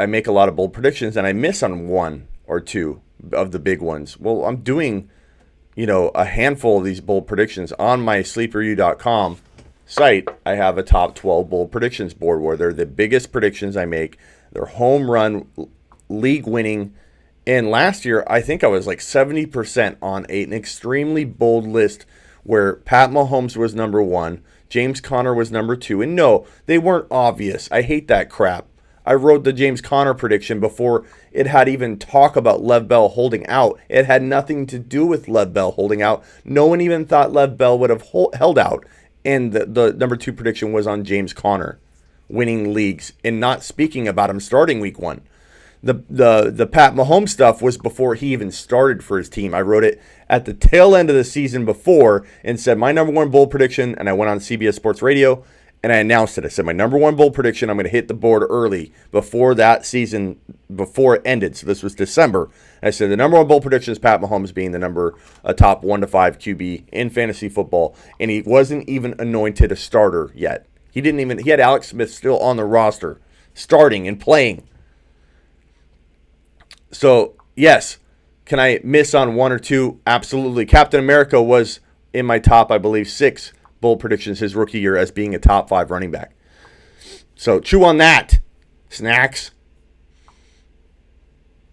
make a lot of bold predictions and I miss on one or two of the big ones. Well, I'm doing, a handful of these bold predictions on my sleeperu.com site. I have a top 12 bold predictions board where they're the biggest predictions I make. They're home run, league winning. And last year, I think I was like 70% on an extremely bold list where Pat Mahomes was number 1, James Conner was number 2. And no, they weren't obvious. I hate that crap. I wrote the James Conner prediction before it had even talk about Lev Bell holding out. It had nothing to do with Lev Bell holding out. No one even thought Lev Bell would have held out. And the number 2 prediction was on James Conner winning leagues and not speaking about him starting week 1. The Pat Mahomes stuff was before he even started for his team. I wrote it at the tail end of the season before and said my number 1 bold prediction, and I went on CBS Sports Radio and I announced it. I said my number 1 bold prediction, I'm going to hit the board early before that season, before it ended. So this was December. I said the number 1 bold prediction is Pat Mahomes being a top 1 to 5 QB in fantasy football, and he wasn't even anointed a starter yet. He had Alex Smith still on the roster, starting and playing. So, yes, can I miss on 1 or 2? Absolutely. Captain America was in my top, I believe, 6 bold predictions his rookie year as being a top 5 running back. So, chew on that, Snacks.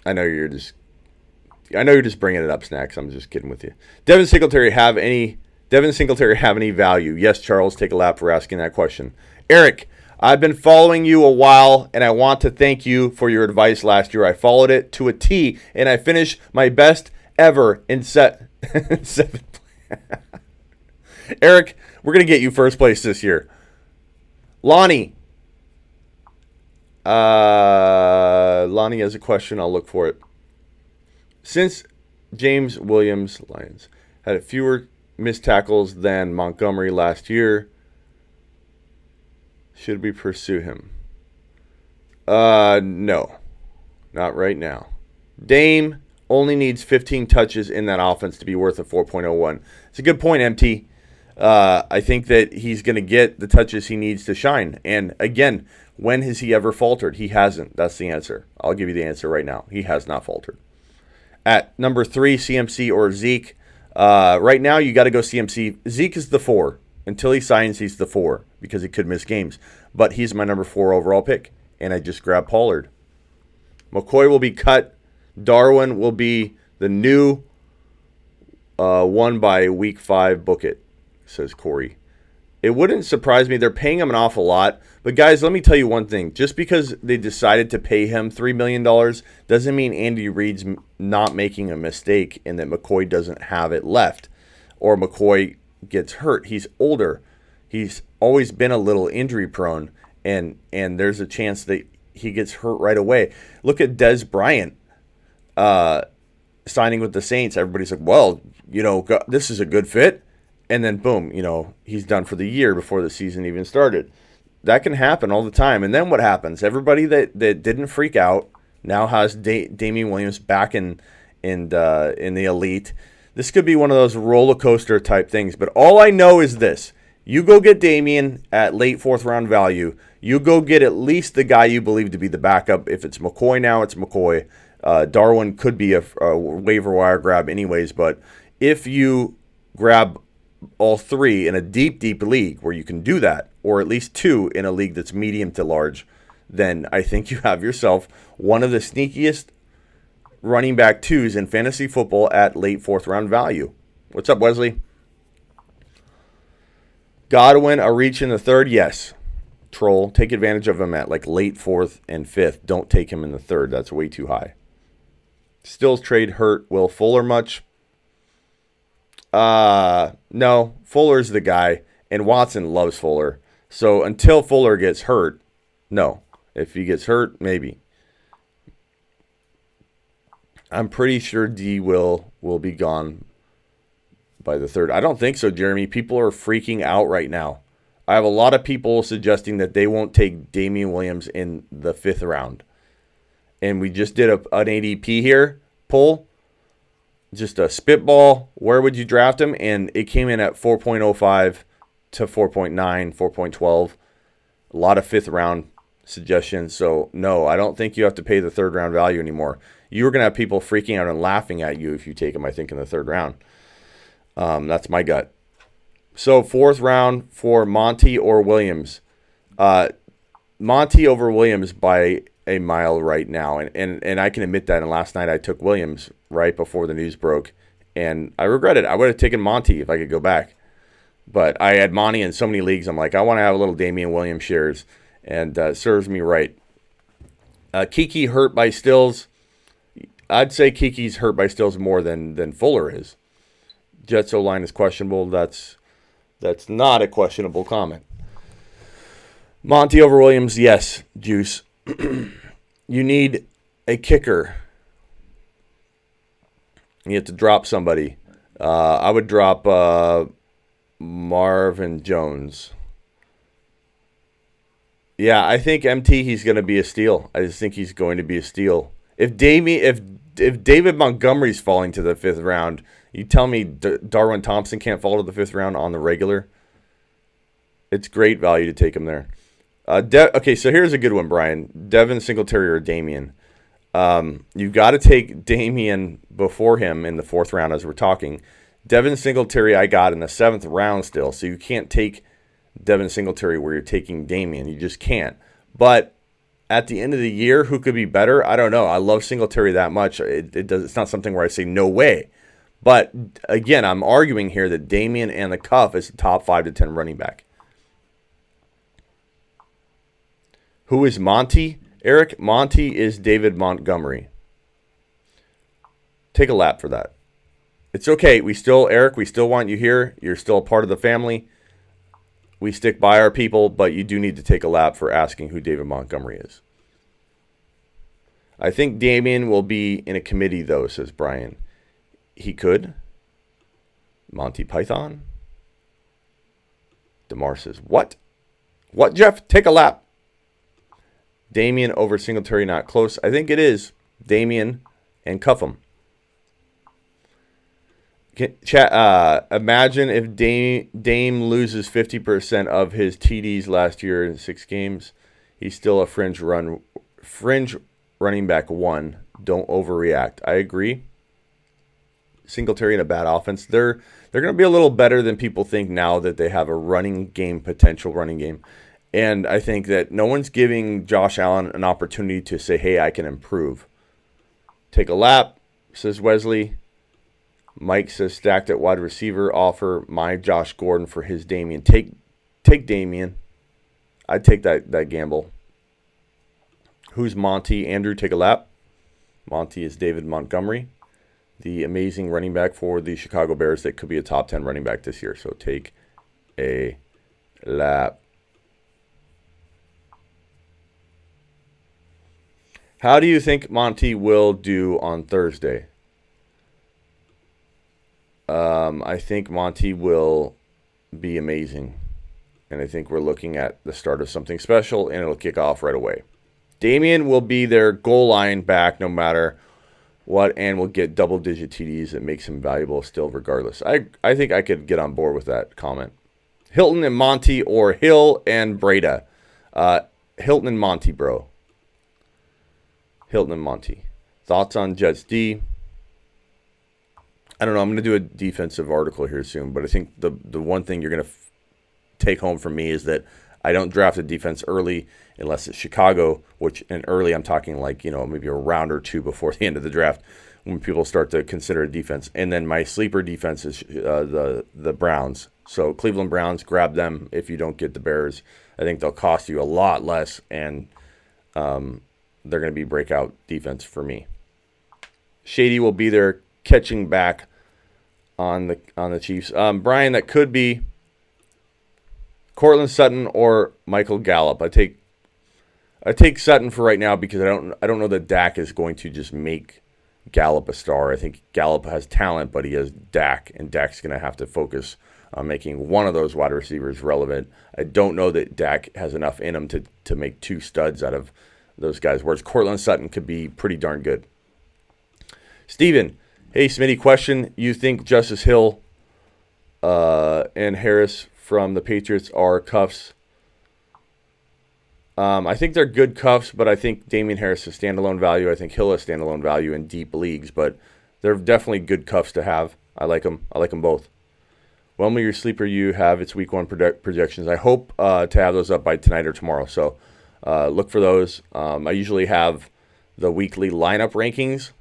I know you're just bringing it up, Snacks. I'm just kidding with you. Devin Singletary have any value? Yes, Charles, take a lap for asking that question. Eric, I've been following you a while, and I want to thank you for your advice last year. I followed it to a T, and I finished my best ever in 7th. Eric, we're going to get you first place this year. Lonnie has a question. I'll look for it. Since James Williams, Lions, had fewer missed tackles than Montgomery last year, should we pursue him? No. Not right now. Dame only needs 15 touches in that offense to be worth a 4.01. It's a good point, MT. I think that he's going to get the touches he needs to shine. And again, when has he ever faltered? He hasn't. That's the answer. I'll give you the answer right now. He has not faltered. At number 3, CMC or Zeke. Right now, you got to go CMC. Zeke is the 4. Until he signs, he's the 4 because he could miss games. But he's my number 4 overall pick, and I just grabbed Pollard. McCoy will be cut. Darwin will be the new one by week 5. Book it, says Corey. It wouldn't surprise me. They're paying him an awful lot. But, guys, let me tell you one thing. Just because they decided to pay him $3 million doesn't mean Andy Reid's not making a mistake and that McCoy doesn't have it left or McCoy gets hurt. He's older. He's always been a little injury prone, and there's a chance that he gets hurt right away. Look at Dez Bryant signing with the Saints. Everybody's like, well, this is a good fit. And then, boom, he's done for the year before the season even started. That can happen all the time. And then what happens? Everybody that didn't freak out now has Damien Williams back in the elite. This could be one of those roller coaster type things. But all I know is this. You go get Damien at late 4th round value. You go get at least the guy you believe to be the backup. If it's McCoy now, it's McCoy. Darwin could be a waiver wire grab anyways. But if you grab all 3 in a deep, deep league where you can do that, or at least 2 in a league that's medium to large, then I think you have yourself one of the sneakiest running back 2s in fantasy football at late 4th round value. What's up, Wesley? Godwin, a reach in the 3rd? Yes. Troll, take advantage of him at like late 4th and 5th. Don't take him in the 3rd. That's way too high. Stills trade hurt Will Fuller much? No. Fuller's the guy, and Watson loves Fuller. So until Fuller gets hurt, no. If he gets hurt, maybe. I'm pretty sure D will be gone by the 3rd. I don't think so, Jeremy. People are freaking out right now. I have a lot of people suggesting that they won't take Damien Williams in the 5th round. And we just did an ADP here, poll. Just a spitball. Where would you draft him? And it came in at 4.05 to 4.9, 4.12. A lot of 5th round suggestions. So, no, I don't think you have to pay the 3rd round value anymore. You're going to have people freaking out and laughing at you if you take him, I think, in the 3rd round. That's my gut. So 4th round for Monty or Williams. Monty over Williams by a mile right now. And I can admit that. And last night I took Williams right before the news broke. And I regret it. I would have taken Monty if I could go back. But I had Monty in so many leagues. I'm like, I want to have a little Damien Williams shares. And serves me right. Kiki hurt by Stills. I'd say Kiki's hurt by Stills more than Fuller is. Jets O-line is questionable. That's not a questionable comment. Monty over Williams, yes, Juice. You need a kicker. You have to drop somebody. I would drop Marvin Jones. Yeah, I think MT, he's going to be a steal. I just think he's going to be a steal. If David Montgomery's falling to the 5th round, you tell me Darwin Thompson can't fall to the 5th round on the regular? It's great value to take him there. Okay, so here's a good one, Brian. Devin Singletary or Damien. You've got to take Damien before him in the 4th round as we're talking. Devin Singletary I got in the 7th round still, so you can't take Devin Singletary where you're taking Damien. You just can't. But at the end of the year, who could be better? I don't know. I love Singletary that much. It's not something where I say no way. But, again, I'm arguing here that Damien and the cuff is the top 5 to 10 running back. Who is Monty? Eric, Monty is David Montgomery. Take a lap for that. It's okay. Eric, we still want you here. You're still a part of the family. We stick by our people, but you do need to take a lap for asking who David Montgomery is. I think Damien will be in a committee, though, says Brian. He could. Monty Python. DeMar says, what? What, Jeff? Take a lap. Damien over Singletary, not close. I think it is Damien and cuff him. Imagine if Dame loses 50% of his TDs last year in 6 games. He's still a fringe running back 1. Don't overreact. I agree. Singletary in a bad offense. They're going to be a little better than people think now that they have a potential running game. And I think that no one's giving Josh Allen an opportunity to say, hey, I can improve. Take a lap, says Wesley. Mike says stacked at wide receiver. Offer my Josh Gordon for his Damien. Take Damien. I'd take that gamble. Who's Monty? Andrew, take a lap. Monty is David Montgomery, the amazing running back for the Chicago Bears that could be a top 10 running back this year. So take a lap. How do you think Monty will do on Thursday? I think Monty will be amazing. and I think we're looking at the start of something special, and it'll kick off right away. Damien will be their goal line back no matter what, and will get double-digit TDs. That makes him valuable still regardless. I think I could get on board with that comment. Hilton and Monty or Hill and Breda. Hilton and Monty, bro. Hilton and Monty. Thoughts on Jets D? I don't know. I'm going to do a defensive article here soon, but I think the one thing you're going to take home from me is that I don't draft a defense early unless it's Chicago, and early I'm talking like, maybe a round or two before the end of the draft when people start to consider a defense. And then my sleeper defense is the Browns. So Cleveland Browns, grab them if you don't get the Bears. I think they'll cost you a lot less, and they're going to be breakout defense for me. Shady will be there catching back on the Chiefs. Brian, that could be Cortland Sutton or Michael Gallup. I take Sutton for right now because I don't know that Dak is going to just make Gallup a star. I think Gallup has talent, but he has Dak, and Dak's going to have to focus on making one of those wide receivers relevant. I don't know that Dak has enough in him to make two studs out of those guys, whereas Cortland Sutton could be pretty darn good. Steven, hey, Smitty, question. You think Justice Hill and Harris from the Patriots are cuffs? I think they're good cuffs, but I think Damien Harris is standalone value. I think Hill is standalone value in deep leagues, but they're definitely good cuffs to have. I like them. I like them both. When will your sleeper you have its week one projections? I hope to have those up by tonight or tomorrow, so look for those. I usually have the weekly lineup rankings.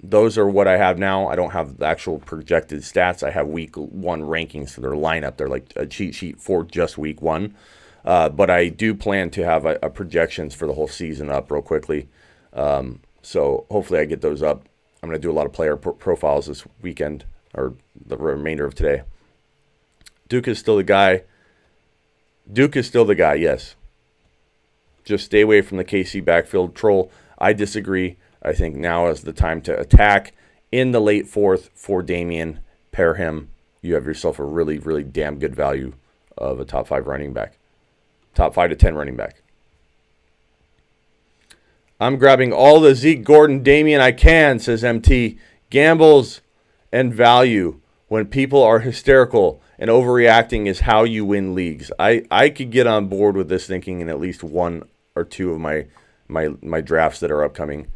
Those are what I have now. I don't have the actual projected stats. I have week one rankings for their lineup. They're like a cheat sheet for just week one. But I do plan to have a projections for the whole season up real quickly. So hopefully I get those up. I'm going to do a lot of player profiles this weekend or the remainder of today. Duke is still the guy. Duke is still the guy, yes. Just stay away from the KC backfield troll. I disagree. I think now is the time to attack in the late fourth for Damien. Pair him. You have yourself a really, really damn good value of a top 5 running back. Top 5 to 10 running back. I'm grabbing all the Zeke, Gordon, Damien I can, says MT. Gambles and value when people are hysterical and overreacting is how you win leagues. I could get on board with this thinking in at least one or two of my drafts that are upcoming.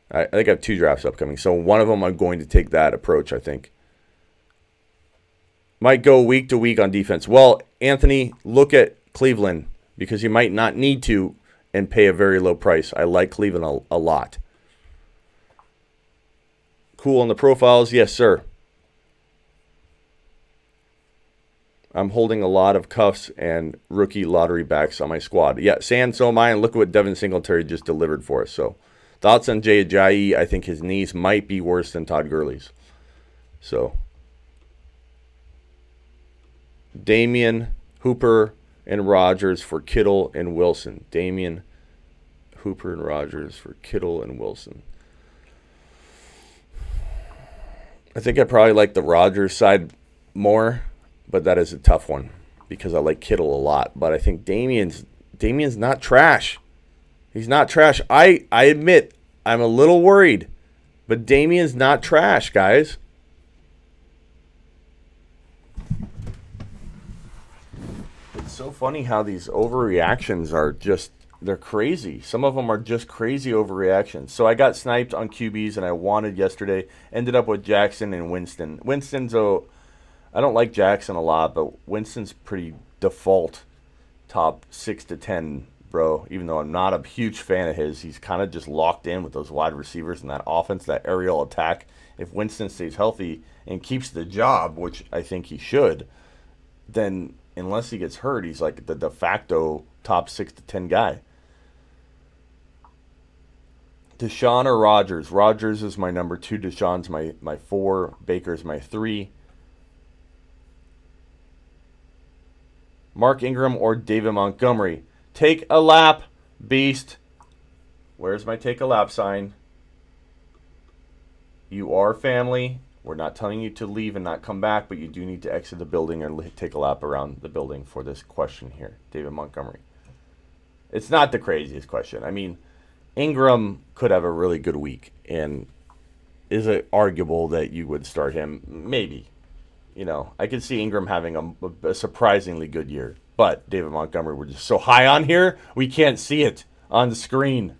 I think I have 2 drafts upcoming. So one of them I'm going to take that approach, I think. Might go week to week on defense. Well, Anthony, look at Cleveland because you might not need to and pay a very low price. I like Cleveland a lot. Cool on the profiles? Yes, sir. I'm holding a lot of cuffs and rookie lottery backs on my squad. Yeah, Sand, so am I, and look at what Devin Singletary just delivered for us. So, thoughts on Jay Ajayi? I think his knees might be worse than Todd Gurley's. So, Damian, Hooper, and Rodgers for Kittle and Wilson. Damian, Hooper, and Rodgers for Kittle and Wilson. I think I probably like the Rodgers side more, but that is a tough one because I like Kittle a lot. But I think Damien's not trash. He's not trash. I admit I'm a little worried, but Damien's not trash, guys. It's so funny how these overreactions are just, they're crazy. Some of them are just crazy overreactions. So I got sniped on QBs and I wanted yesterday. Ended up with Jackson and Winston. I don't like Jackson a lot, but Winston's pretty default top 6 to 10, bro. Even though I'm not a huge fan of his, he's kind of just locked in with those wide receivers and that offense, that aerial attack. If Winston stays healthy and keeps the job, which I think he should, then unless he gets hurt, he's like the de facto top 6 to 10 guy. Deshaun or Rodgers? Rodgers is my number 2. Deshaun's my 4. Baker's my 3. Mark Ingram or David Montgomery? Take a lap, beast. Where's my take a lap sign? You are family. We're not telling you to leave and not come back, but you do need to exit the building or take a lap around the building for this question here. David Montgomery. It's not the craziest question. I mean, Ingram could have a really good week, and is it arguable that you would start him? Maybe. I could see Ingram having a surprisingly good year. But David Montgomery, we're just so high on here, we can't see it on the screen.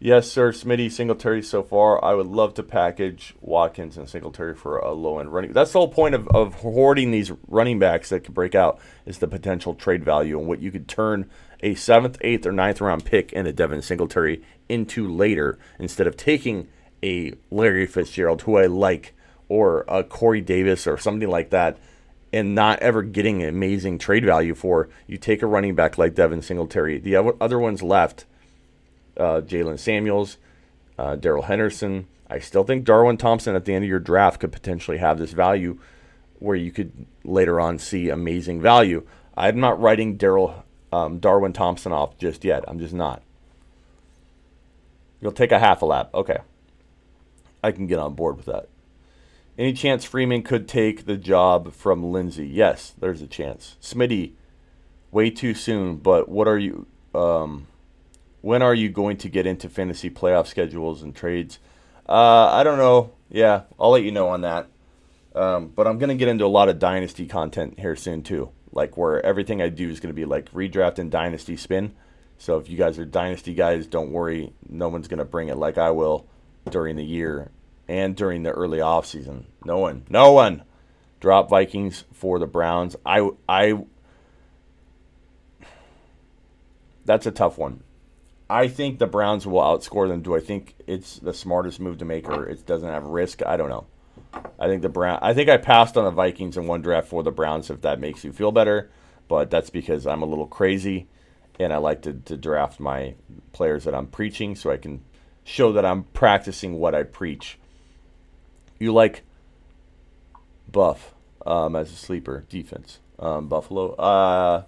Yes, sir, Smitty, Singletary so far. I would love to package Watkins and Singletary for a low-end running. That's the whole point of hoarding these running backs that could break out, is the potential trade value and what you could turn a 7th, 8th, or 9th round pick in a Devin Singletary into later, instead of taking a Larry Fitzgerald, who I like, or a Corey Davis or something like that, and not ever getting amazing trade value for. You take a running back like Devin Singletary. The other ones left, Jalen Samuels, Darrell Henderson. I still think Darwin Thompson at the end of your draft could potentially have this value where you could later on see amazing value. I'm not writing Darwin Thompson off just yet. I'm just not. You'll take a half a lap. Okay. I can get on board with that. Any chance Freeman could take the job from Lindsey? Yes, there's a chance. Smitty, way too soon, but when are you going to get into fantasy playoff schedules and trades? I don't know. Yeah, I'll let you know on that. But I'm going to get into a lot of Dynasty content here soon too, like where everything I do is going to be like redraft and Dynasty spin. So if you guys are Dynasty guys, don't worry. No one's going to bring it like I will during the year and during the early offseason. No one. Drop Vikings for the Browns. That's a tough one. I think the Browns will outscore them. Do I think it's the smartest move to make, or it doesn't have risk? I don't know. I think I passed on the Vikings in one draft for the Browns, if that makes you feel better. But that's because I'm a little crazy, and I like to draft my players that I'm preaching so I can show that I'm practicing what I preach. You like Buff as a sleeper defense. Buffalo.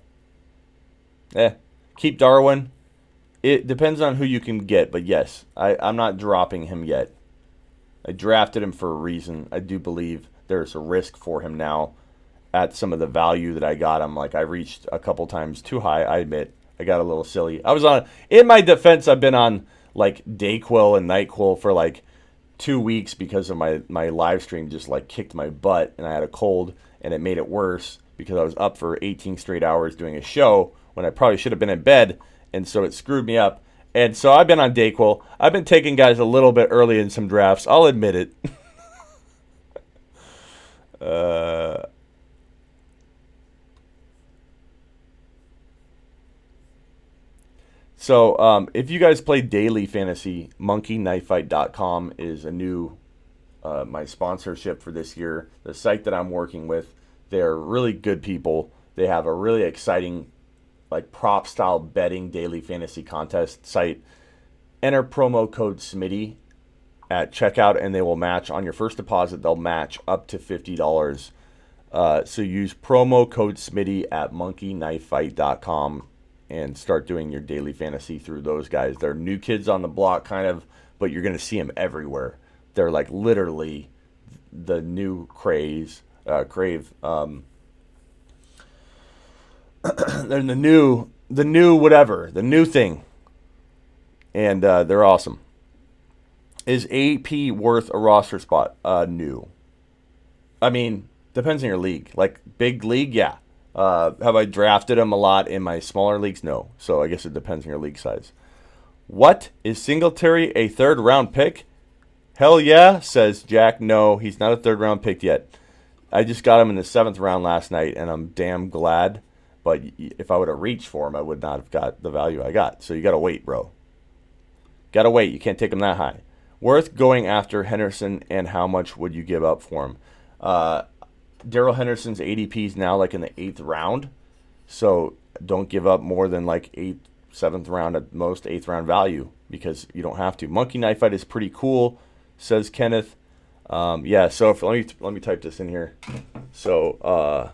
Keep Darwin. It depends on who you can get, but yes, I'm not dropping him yet. I drafted him for a reason. I do believe there's a risk for him now at some of the value that I got him. Like, I reached a couple times too high. I admit I got a little silly. In my defense, I've been on like Dayquil and NyQuil for like 2 weeks because of my live stream just like kicked my butt, and I had a cold, and it made it worse because I was up for 18 straight hours doing a show when I probably should have been in bed, and so it screwed me up. And so I've been on Dayquil. I've been taking guys a little bit early in some drafts. I'll admit it. So if you guys play daily fantasy, monkeyknifefight.com is a new my sponsorship for this year. The site that I'm working with, they're really good people. They have a really exciting like prop style betting daily fantasy contest site. Enter promo code Smitty at checkout, and they will match on your first deposit. They'll match up to $50. So use promo code Smitty at monkeyknifefight.com and start doing your daily fantasy through those guys. They're new kids on the block, kind of, but you're going to see them everywhere. They're like literally the new crave. They're the new whatever, the new thing. And they're awesome. Is AP worth a roster spot? No. I mean, depends on your league. Like, big league, yeah. Have I drafted him a lot in my smaller leagues? No. So I guess it depends on your league size. What? Is Singletary a third-round pick? Hell yeah, says Jack. No, he's not a third-round pick yet. I just got him in the 7th round last night, and I'm damn glad. But if I would have reached for him, I would not have got the value I got. So you got to wait, bro. Got to wait. You can't take him that high. Worth going after Henderson, and how much would you give up for him? Darrell Henderson's ADP is now like in the 8th round. So don't give up more than like 8th, 7th round at most, 8th round value, because you don't have to. Monkey Knife Fight is pretty cool, says Kenneth. Yeah, so let me type this in here. So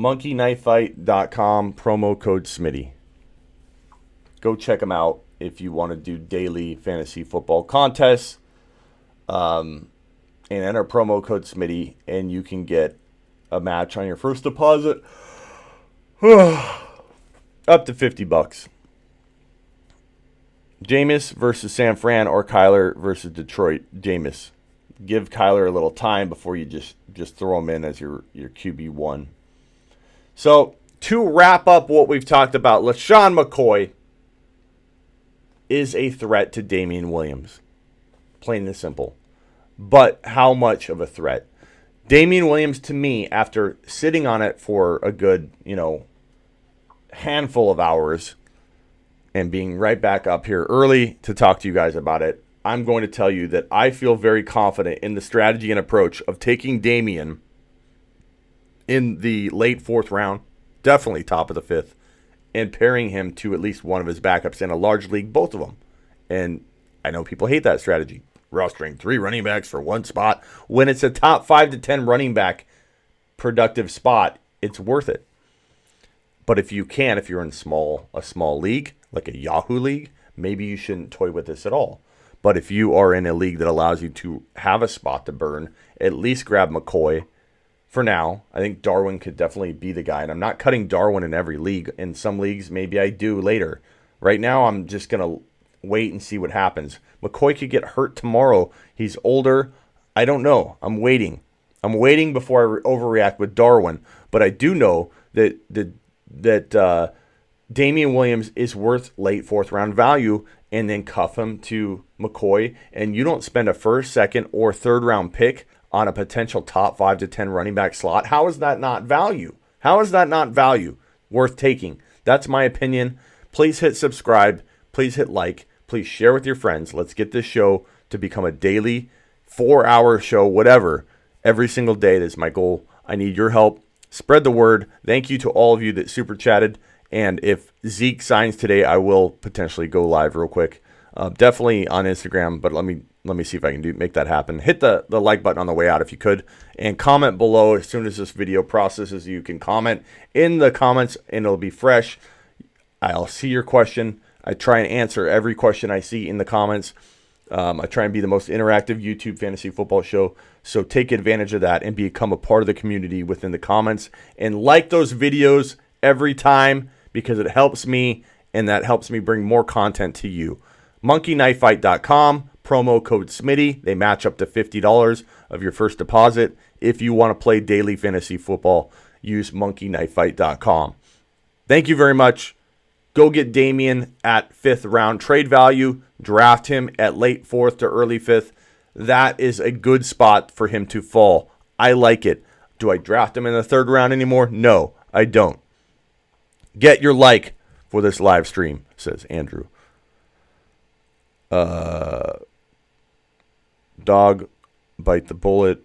monkeyknifefight.com, promo code Smitty. Go check them out if you want to do daily fantasy football contests. And enter promo code Smitty, and you can get a match on your first deposit up to $50. Jameis versus San Fran or Kyler versus Detroit. Jameis. Give Kyler a little time before you just throw him in as your QB1. So, to wrap up what we've talked about, LeSean McCoy is a threat to Damien Williams. Plain and simple. But how much of a threat? Damien Williams, to me, after sitting on it for a good, handful of hours and being right back up here early to talk to you guys about it, I'm going to tell you that I feel very confident in the strategy and approach of taking Damien in the late fourth round, definitely top of the fifth, and pairing him to at least one of his backups in a large league, both of them. And I know people hate that strategy. Rostering 3 running backs for one spot. When it's a top 5 to 10 running back productive spot, it's worth it. But if you're in a small league, like a Yahoo league, maybe you shouldn't toy with this at all. But if you are in a league that allows you to have a spot to burn, at least grab McCoy for now. I think Darwin could definitely be the guy. And I'm not cutting Darwin in every league. In some leagues, maybe I do later. Right now, I'm just going to wait and see what happens. McCoy could get hurt tomorrow. He's older. I don't know. I'm waiting. I'm waiting before I overreact with Darwin. But I do know that Damien Williams is worth late fourth round value, and then cuff him to McCoy. And you don't spend a first, second, or third round pick on a potential top 5 to 10 running back slot. How is that not value? How is that not value worth taking? That's my opinion. Please hit subscribe. Please hit like. Please share with your friends. Let's get this show to become a daily 4-hour show, whatever. Every single day, that's my goal. I need your help. Spread the word. Thank you to all of you that super chatted. And if Zeke signs today, I will potentially go live real quick. Definitely on Instagram, but let me see if I can make that happen. Hit the like button on the way out if you could. And comment below as soon as this video processes. You can comment in the comments and it'll be fresh. I'll see your question. I try and answer every question I see in the comments. I try and be the most interactive YouTube fantasy football show. So take advantage of that and become a part of the community within the comments. And like those videos every time because it helps me and that helps me bring more content to you. monkeyknifefight.com, promo code Smitty. They match up to $50 of your first deposit. If you want to play daily fantasy football, use monkeyknifefight.com. Thank you very much. Go get Damien at 5th round trade value. Draft him at late 4th to early 5th. That is a good spot for him to fall. I like it. Do I draft him in the 3rd round anymore? No, I don't. Get your like for this live stream, says Andrew. Dog, bite the bullet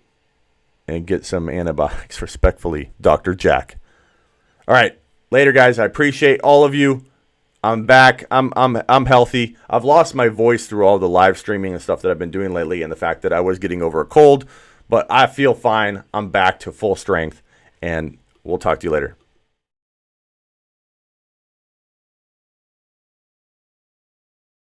and get some antibiotics respectfully, Dr. Jack. All right, later guys. I appreciate all of you. I'm back. I'm healthy. I've lost my voice through all the live streaming and stuff that I've been doing lately and the fact that I was getting over a cold, but I feel fine. I'm back to full strength and we'll talk to you later.